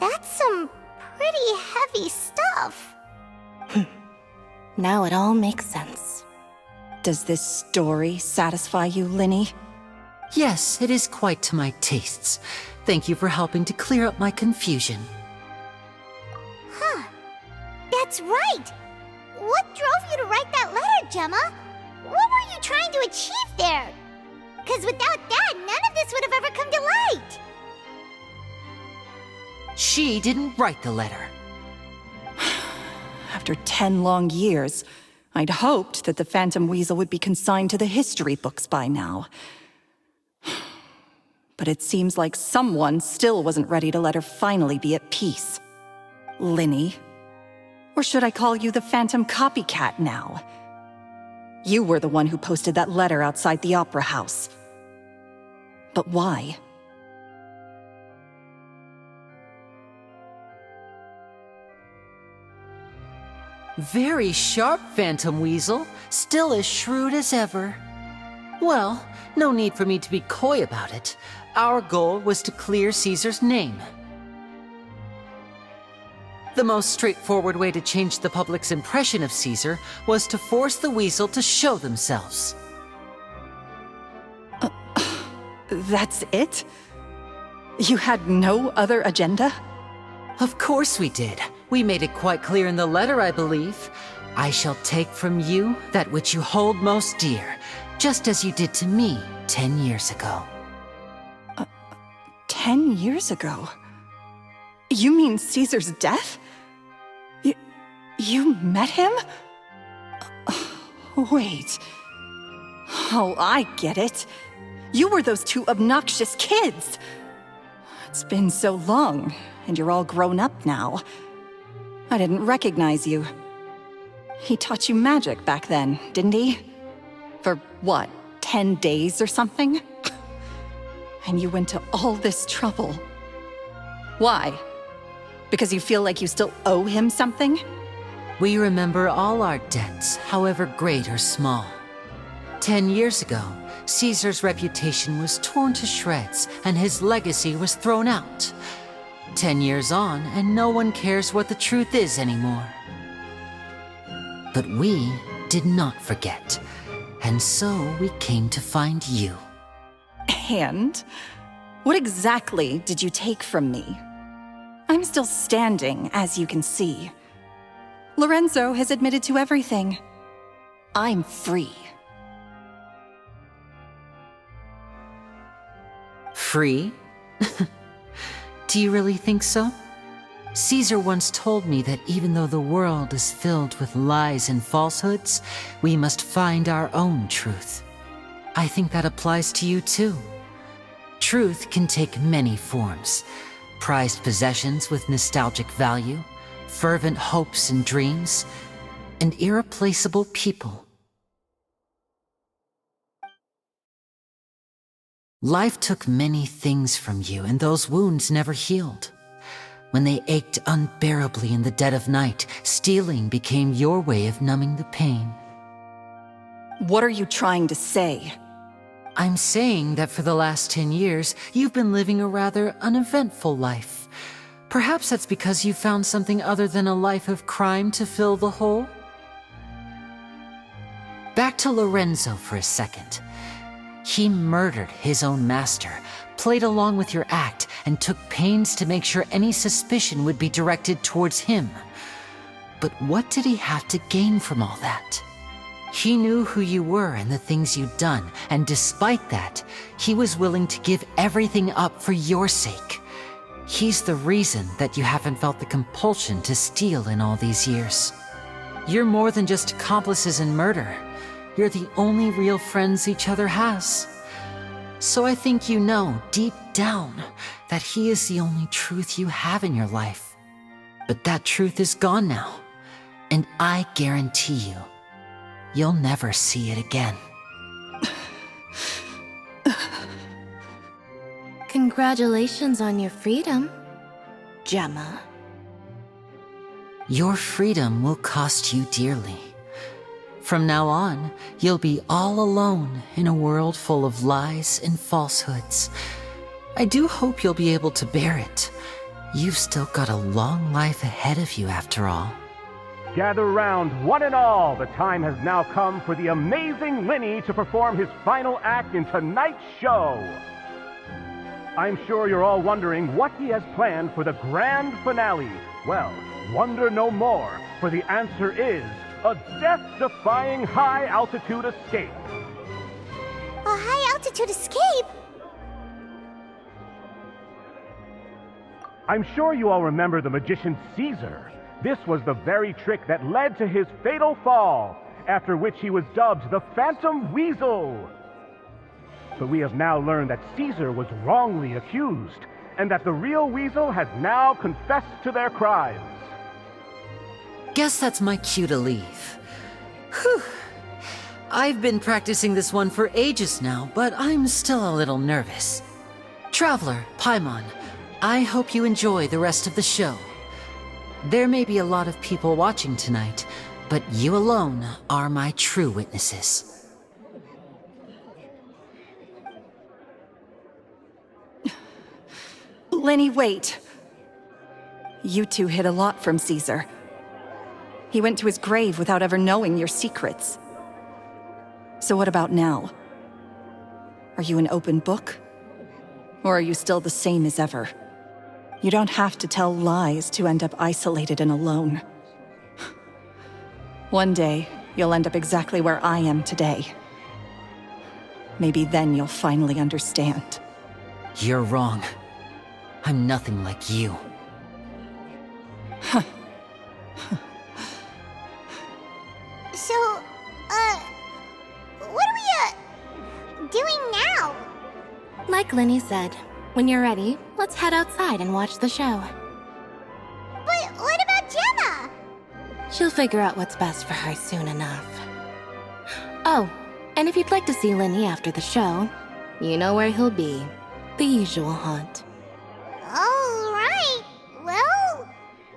That's some pretty heavy stuff. Now it all makes sense. Does this story satisfy you, Lyney? Yes, it is quite to my tastes. Thank you for helping to clear up my confusion. Huh. That's right. What drove you to write that letter, Gemma? What were you trying to achieve there? Because without that, none of this would have ever come to light. She didn't write the letter. After 10 long years, I'd hoped that the Phantom Weasel would be consigned to the history books by now. But it seems like someone still wasn't ready to let her finally be at peace. Lyney. Or should I call you the Phantom Copycat now? You were the one who posted that letter outside the Opera House. But why? Very sharp, Phantom Weasel. Still as shrewd as ever. Well, no need for me to be coy about it. Our goal was to clear Caesar's name. The most straightforward way to change the public's impression of Caesar was to force the Weasel to show themselves. That's it? You had no other agenda? Of course we did. We made it quite clear in the letter, I believe. I shall take from you that which you hold most dear, just as you did to me 10 years ago. 10 years ago? You mean Caesar's death? You met him? Wait. Oh, I get it. You were those two obnoxious kids. It's been so long, and you're all grown up now. I didn't recognize you. He taught you magic back then, didn't he? For what, 10 days or something? And you went to all this trouble. Why? Because you feel like you still owe him something? We remember all our debts, however great or small. 10 years ago, Caesar's reputation was torn to shreds and his legacy was thrown out. 10 years on, and no one cares what the truth is anymore. But we did not forget, and so we came to find you. And? What exactly did you take from me? I'm still standing, as you can see. Lorenzo has admitted to everything. I'm free. Free? Do you really think so? Caesar once told me that even though the world is filled with lies and falsehoods, we must find our own truth. I think that applies to you too. Truth can take many forms. Prized possessions with nostalgic value, fervent hopes and dreams, and irreplaceable people. Life took many things from you, and those wounds never healed. When they ached unbearably in the dead of night, stealing became your way of numbing the pain. What are you trying to say? I'm saying that for the last 10 years, you've been living a rather uneventful life. Perhaps that's because you found something other than a life of crime to fill the hole? Back to Lorenzo for a second. He murdered his own master, played along with your act, and took pains to make sure any suspicion would be directed towards him. But what did he have to gain from all that? He knew who you were and the things you'd done, and despite that, he was willing to give everything up for your sake. He's the reason that you haven't felt the compulsion to steal in all these years. You're more than just accomplices in murder. You're the only real friends each other has. So I think you know, deep down, that he is the only truth you have in your life. But that truth is gone now, and I guarantee you, you'll never see it again. Congratulations on your freedom, Gemma. Your freedom will cost you dearly. From now on, you'll be all alone in a world full of lies and falsehoods. I do hope you'll be able to bear it. You've still got a long life ahead of you after all. Gather round, one and all. The time has now come for the amazing Lyney to perform his final act in tonight's show. I'm sure you're all wondering what he has planned for the grand finale. Well, wonder no more, for the answer is a death-defying high-altitude escape. A high-altitude escape? I'm sure you all remember the magician Caesar. This was the very trick that led to his fatal fall, after which he was dubbed the Phantom Weasel. But we have now learned that Caesar was wrongly accused, and that the real Weasel has now confessed to their crimes. Guess that's my cue to leave. Whew. I've been practicing this one for ages now, but I'm still a little nervous. Traveler, Paimon, I hope you enjoy the rest of the show. There may be a lot of people watching tonight, but you alone are my true witnesses. Lyney, wait. You two hid a lot from Caesar. He went to his grave without ever knowing your secrets. So what about now? Are you an open book? Or are you still the same as ever? You don't have to tell lies to end up isolated and alone. One day, you'll end up exactly where I am today. Maybe then you'll finally understand. You're wrong. I'm nothing like you. So, what are we, doing now? Like Lyney said, when you're ready, let's head outside and watch the show. But what about Gemma? She'll figure out what's best for her soon enough. Oh, and if you'd like to see Lyney after the show, you know where he'll be. The usual haunt. All right. Well,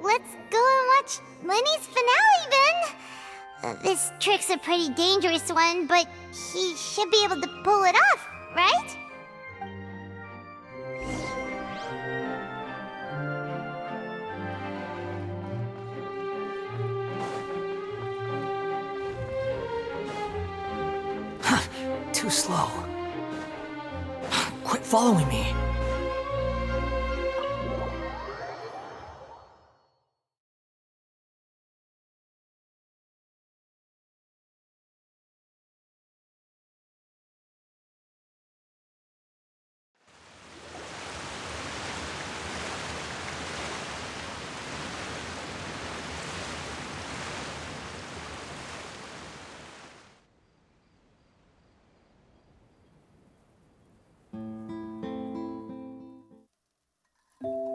let's go and watch Lyney's finale then. This trick's a pretty dangerous one, but he should be able to pull it off, right? Too slow. Quit following me.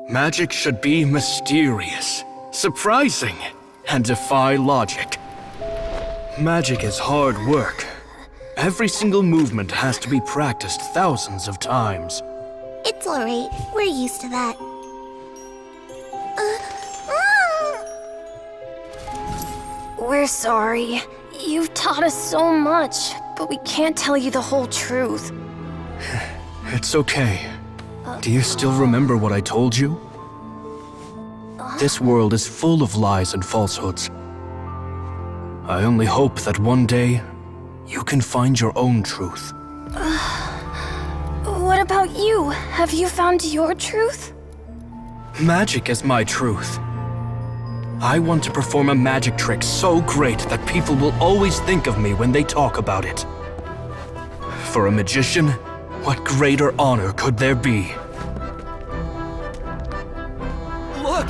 Magic should be mysterious, surprising, and defy logic. Magic is hard work. Every single movement has to be practiced thousands of times. It's alright. We're used to that. We're sorry. You've taught us so much, but we can't tell you the whole truth. It's okay. Do you still remember what I told you? This world is full of lies and falsehoods. I only hope that one day, you can find your own truth. What about you? Have you found your truth? Magic is my truth. I want to perform a magic trick so great that people will always think of me when they talk about it. For a magician, what greater honor could there be? Look!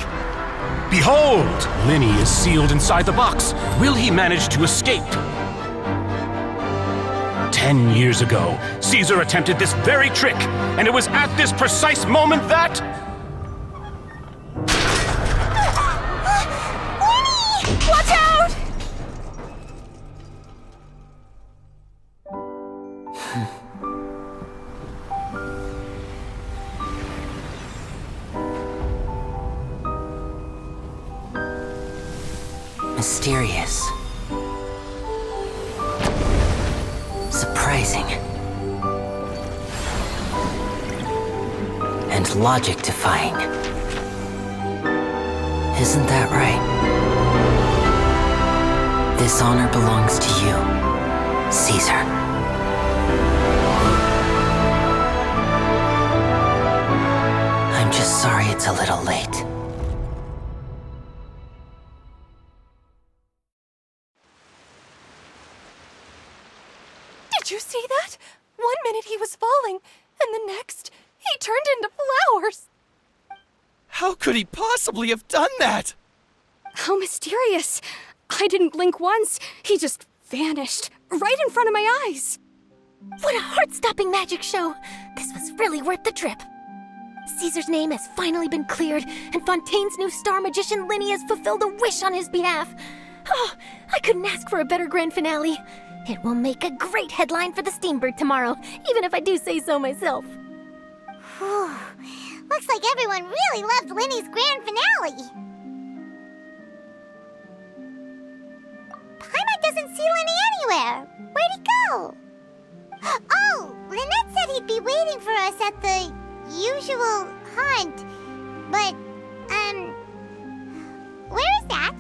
Behold! Lyney is sealed inside the box. Will he manage to escape? 10 years ago, Caesar attempted this very trick, and it was at this precise moment that... Lyney! Watch out! Mysterious. Surprising. And logic-defying. Isn't that right? This honor belongs to you, Caesar. I'm just sorry it's a little late. Did you see that? 1 minute he was falling, and the next, he turned into flowers. How could he possibly have done that? How mysterious. I didn't blink once. He just vanished, right in front of my eyes. What a heart-stopping magic show! This was really worth the trip. Caesar's name has finally been cleared, and Fontaine's new star magician Lyney has fulfilled a wish on his behalf. Oh, I couldn't ask for a better grand finale. It will make a great headline for the Steambird tomorrow, even if I do say so myself. Whew. Looks like everyone really loved Lyney's grand finale. Paimon doesn't see Lyney anywhere. Where'd he go? Oh, Lynette said he'd be waiting for us at the usual haunt. But, where is that?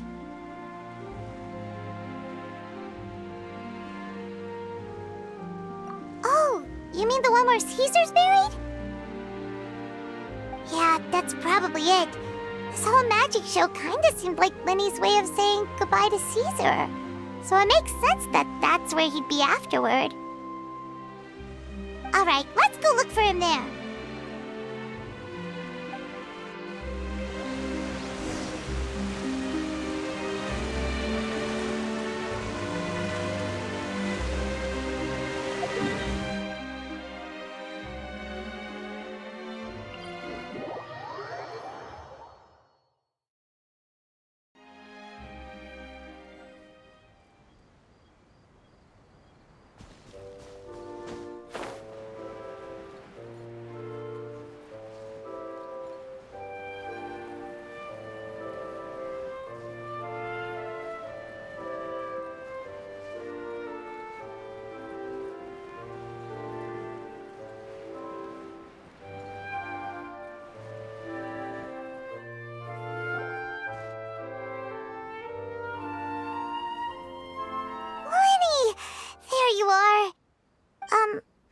Oh, you mean the one where Caesar's buried? Yeah, that's probably it. This whole magic show kinda seemed like Lyney's way of saying goodbye to Caesar. So it makes sense that that's where he'd be afterward. Alright, let's go look for him there.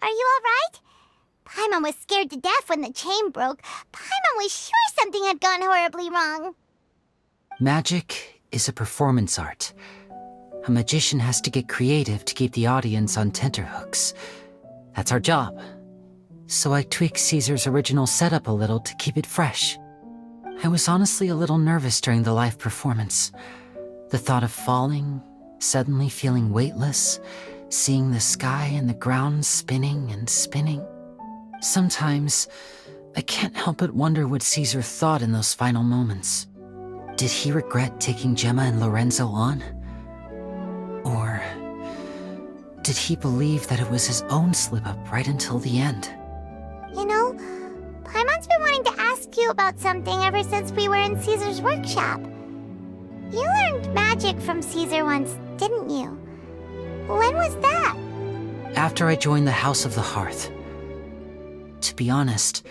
Are you alright? Paimon was scared to death when the chain broke. Paimon was sure something had gone horribly wrong. Magic is a performance art. A magician has to get creative to keep the audience on tenterhooks. That's our job. So I tweaked Caesar's original setup a little to keep it fresh. I was honestly a little nervous during the live performance. The thought of falling, suddenly feeling weightless, seeing the sky and the ground spinning and spinning. Sometimes, I can't help but wonder what Caesar thought in those final moments. Did he regret taking Gemma and Lorenzo on? Or did he believe that it was his own slip-up right until the end? You know, Paimon's been wanting to ask you about something ever since we were in Caesar's workshop. You learned magic from Caesar once, didn't you? When was that? After I joined the House of the Hearth. To be honest,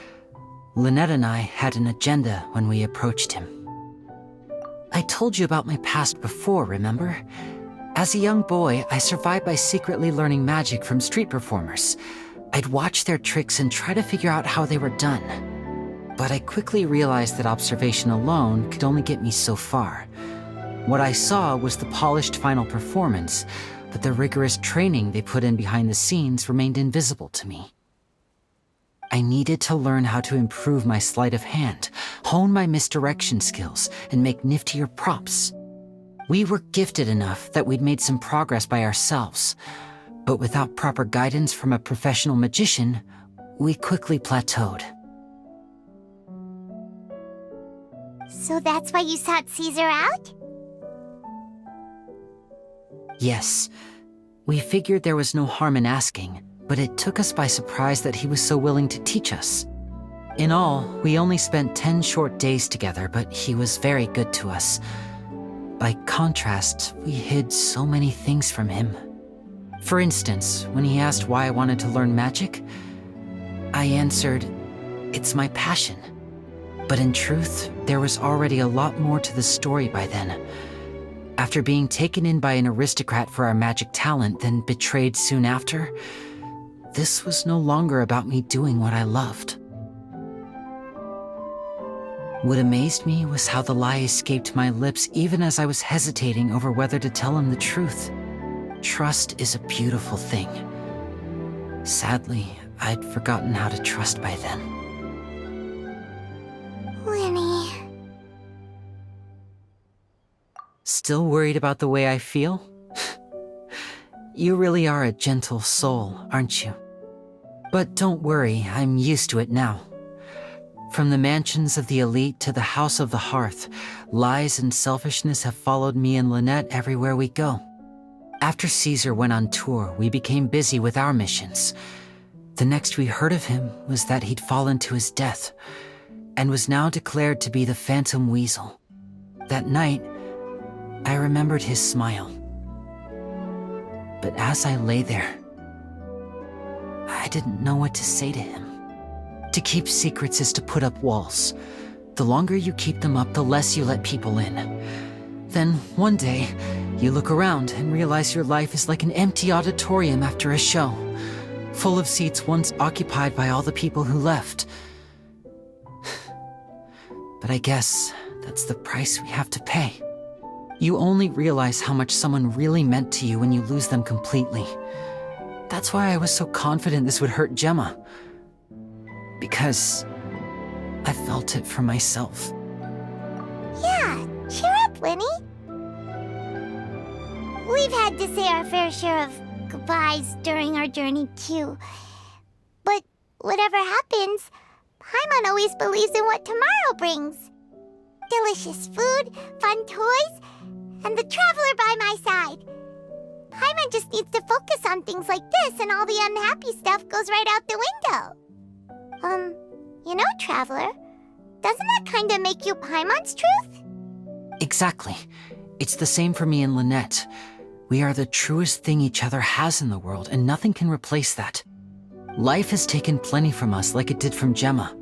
Lynette and I had an agenda when we approached him. I told you about my past before, remember? As a young boy, I survived by secretly learning magic from street performers. I'd watch their tricks and try to figure out how they were done. But I quickly realized that observation alone could only get me so far. What I saw was the polished final performance, but the rigorous training they put in behind the scenes remained invisible to me. I needed to learn how to improve my sleight of hand, hone my misdirection skills, and make niftier props. We were gifted enough that we'd made some progress by ourselves, but without proper guidance from a professional magician, we quickly plateaued. So that's why you sought Caesar out? Yes, we figured there was no harm in asking, but it took us by surprise that he was so willing to teach us. In all, we only spent 10 short days together, but he was very good to us. By contrast, we hid so many things from him. For instance, when he asked why I wanted to learn magic, I answered, "It's my passion." But in truth, there was already a lot more to the story by then. After being taken in by an aristocrat for our magic talent, then betrayed soon after, this was no longer about me doing what I loved. What amazed me was how the lie escaped my lips even as I was hesitating over whether to tell him the truth. Trust is a beautiful thing. Sadly, I'd forgotten how to trust by then. Lyney. Still worried about the way I feel? You really are a gentle soul, aren't you? But don't worry, I'm used to it now. From the mansions of the elite to the house of the hearth, lies and selfishness have followed me and Lynette everywhere we go. After Caesar went on tour, we became busy with our missions. The next we heard of him was that he'd fallen to his death, and was now declared to be the Phantom Weasel. That night, I remembered his smile. But as I lay there, I didn't know what to say to him. To keep secrets is to put up walls. The longer you keep them up, the less you let people in. Then, one day, you look around and realize your life is like an empty auditorium after a show, full of seats once occupied by all the people who left. But I guess that's the price we have to pay. You only realize how much someone really meant to you when you lose them completely. That's why I was so confident this would hurt Gemma. Because I felt it for myself. Yeah, cheer up, Lyney. We've had to say our fair share of goodbyes during our journey, too. But whatever happens, Paimon always believes in what tomorrow brings. Delicious food, fun toys, and the traveler by my side. Paimon just needs to focus on things like this, and all the unhappy stuff goes right out the window. You know, Traveler, doesn't that kind of make you Paimon's truth? Exactly. It's the same for me and Lynette. We are the truest thing each other has in the world, and nothing can replace that. Life has taken plenty from us, like it did from Gemma.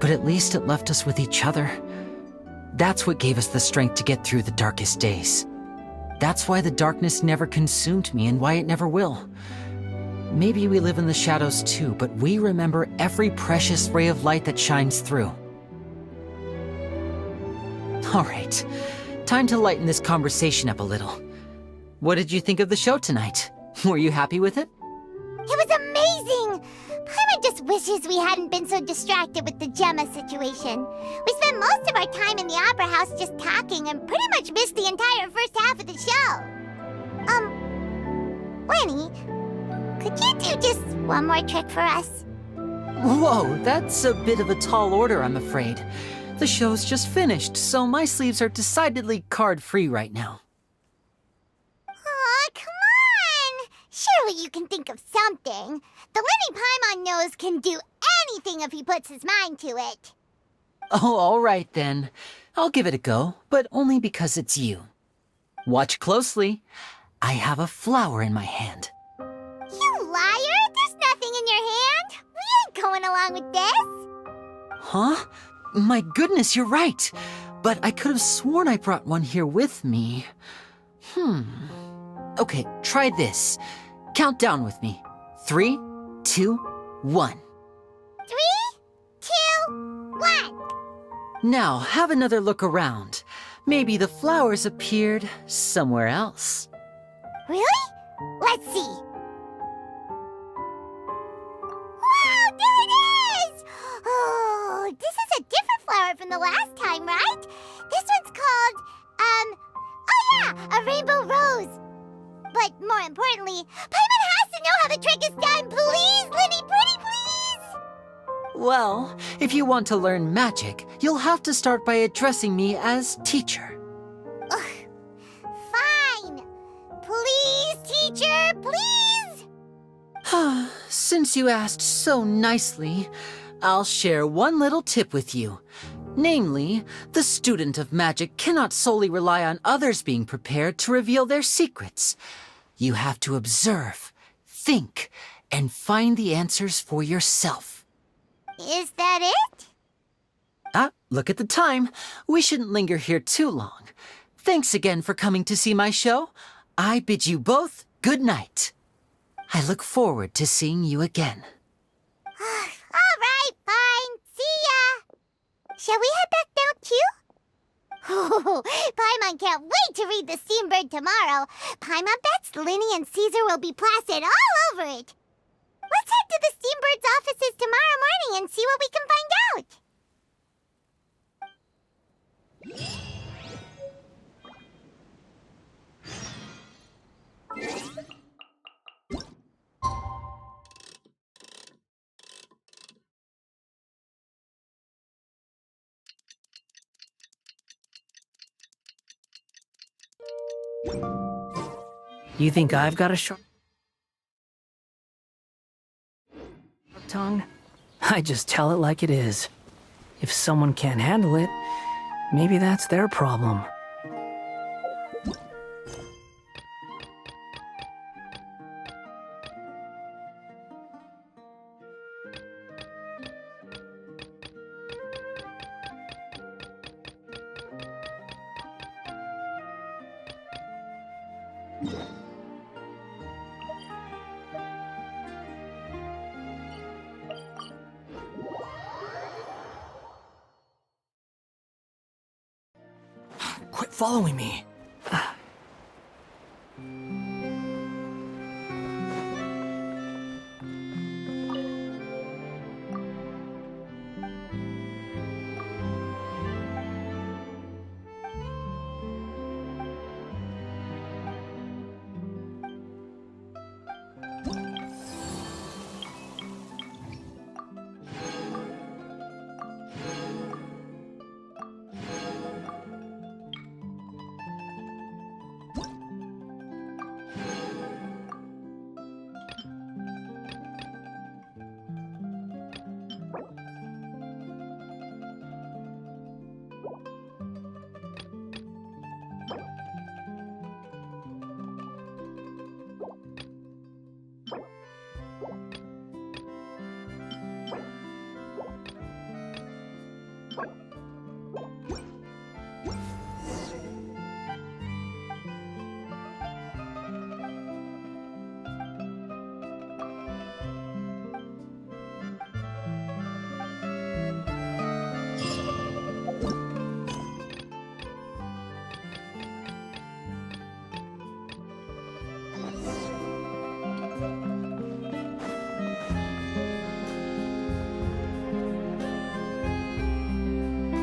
But at least it left us with each other. That's what gave us the strength to get through the darkest days. That's why the darkness never consumed me, and why it never will. Maybe we live in the shadows too, but we remember every precious ray of light that shines through. All right, time to lighten this conversation up a little. What did you think of the show tonight? Were you happy with it? It was amazing! Paimon just wishes we hadn't been so distracted with the Gemma situation. We spent most of our time in the opera house just talking and pretty much missed the entire first half of the show. Lyney, could you do just one more trick for us? Whoa, that's a bit of a tall order, I'm afraid. The show's just finished, so my sleeves are decidedly card-free right now. Aw, come on! Surely you can think of something. The Lyney Paimon knows can do anything if he puts his mind to it. Oh, all right then. I'll give it a go, but only because it's you. Watch closely. I have a flower in my hand. You liar! There's nothing in your hand! We ain't going along with this! Huh? My goodness, you're right. But I could have sworn I brought one here with me. Okay, try this. Count down with me. 3, 2, 1. 3, 2, 1. Now, have another look around. Maybe the flowers appeared somewhere else. Really? Let's see. Wow, there it is! Oh, this is a different flower from the last time, right? This one's called, oh yeah, a rainbow rose. But more importantly, Paimon has to know how the trick is done. Please, Lyney, pretty please! Well, if you want to learn magic, you'll have to start by addressing me as teacher. Fine. Please, teacher, please! Since you asked so nicely, I'll share one little tip with you. Namely, the student of magic cannot solely rely on others being prepared to reveal their secrets. You have to observe, think, and find the answers for yourself. Is that it? Look at the time. We shouldn't linger here too long. Thanks again for coming to see my show. I bid you both good night. I look forward to seeing you again. All right, fine. See ya. Shall we head back down too? Oh, Paimon can't wait to read The Steambird tomorrow. Paimon bets Lyney and Caesar will be placid all over it. Let's head to the Steambird's offices tomorrow morning and see what we can find out. You think I've got a sharp tongue? I just tell it like it is. If someone can't handle it, maybe that's their problem. Quit following me.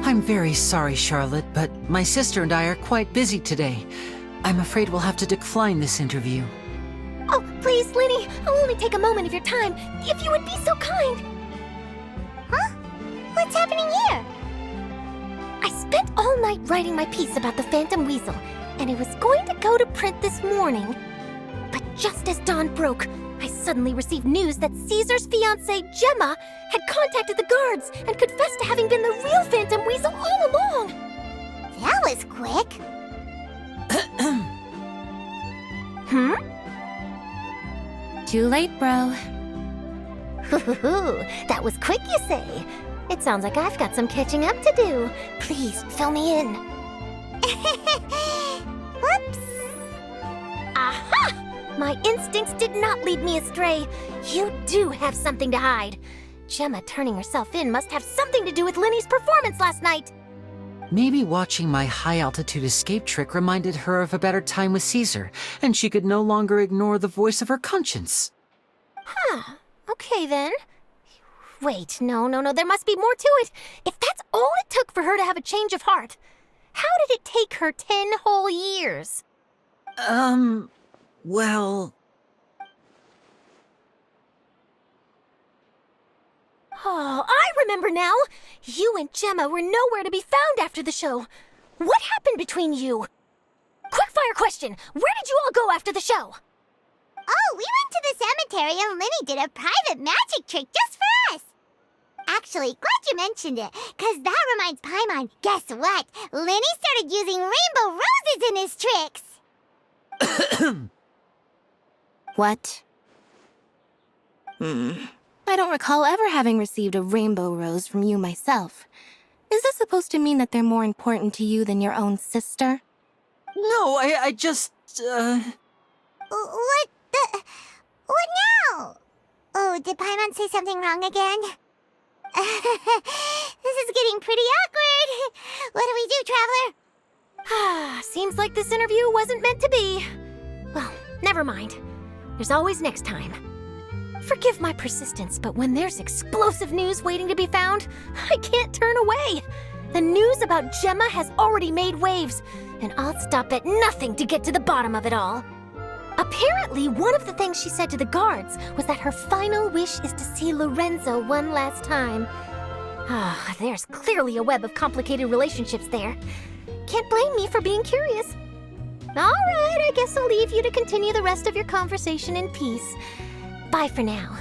I'm very sorry, Charlotte, but my sister and I are quite busy today. I'm afraid we'll have to decline this interview. Oh, please, Lyney, I'll only take a moment of your time, if you would be so kind. Huh? What's happening here? I spent all night writing my piece about the Phantom Weasel, and it was going to go to print this morning. But just as dawn broke, I suddenly received news that Caesar's fiancée, Gemma, had contacted the guards and confessed to having been the real Phantom Weasel all along. That was quick. Too late, bro. That was quick, you say? It sounds like I've got some catching up to do. Please, fill me in. Whoops. Aha! My instincts did not lead me astray. You do have something to hide. Gemma turning herself in must have something to do with Lyney's performance last night. Maybe watching my high-altitude escape trick reminded her of a better time with Caesar, and she could no longer ignore the voice of her conscience. Huh. Okay, then. Wait, no, there must be more to it. If that's all it took for her to have a change of heart, how did it take her 10 whole years? Well... Oh, I remember now! You and Gemma were nowhere to be found after the show. What happened between you? Quickfire question! Where did you all go after the show? Oh, we went to the cemetery and Lyney did a private magic trick just for us. Actually, glad you mentioned it, because that reminds Paimon. Guess what? Lyney started using rainbow roses in his tricks. What? I don't recall ever having received a rainbow rose from you myself. Is this supposed to mean that they're more important to you than your own sister? No, I just, What now? Oh, did Paimon say something wrong again? This is getting pretty awkward. What do we do, Traveler? Seems like this interview wasn't meant to be. Well, never mind. There's always next time. Forgive my persistence, but when there's explosive news waiting to be found, I can't turn away. The news about Gemma has already made waves, and I'll stop at nothing to get to the bottom of it all. Apparently, one of the things she said to the guards was that her final wish is to see Lorenzo one last time. There's clearly a web of complicated relationships there. Can't blame me for being curious. All right, I guess I'll leave you to continue the rest of your conversation in peace. Bye for now.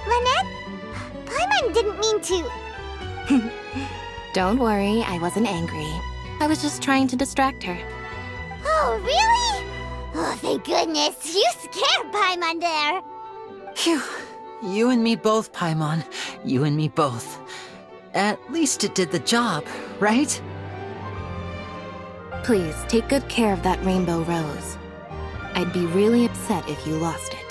Lynette? Paimon didn't mean to... Don't worry, I wasn't angry. I was just trying to distract her. Oh, really? Oh, thank goodness. You scared Paimon there. Phew. You and me both, Paimon. You and me both. At least it did the job, right? Please, take good care of that rainbow rose. I'd be really upset if you lost it.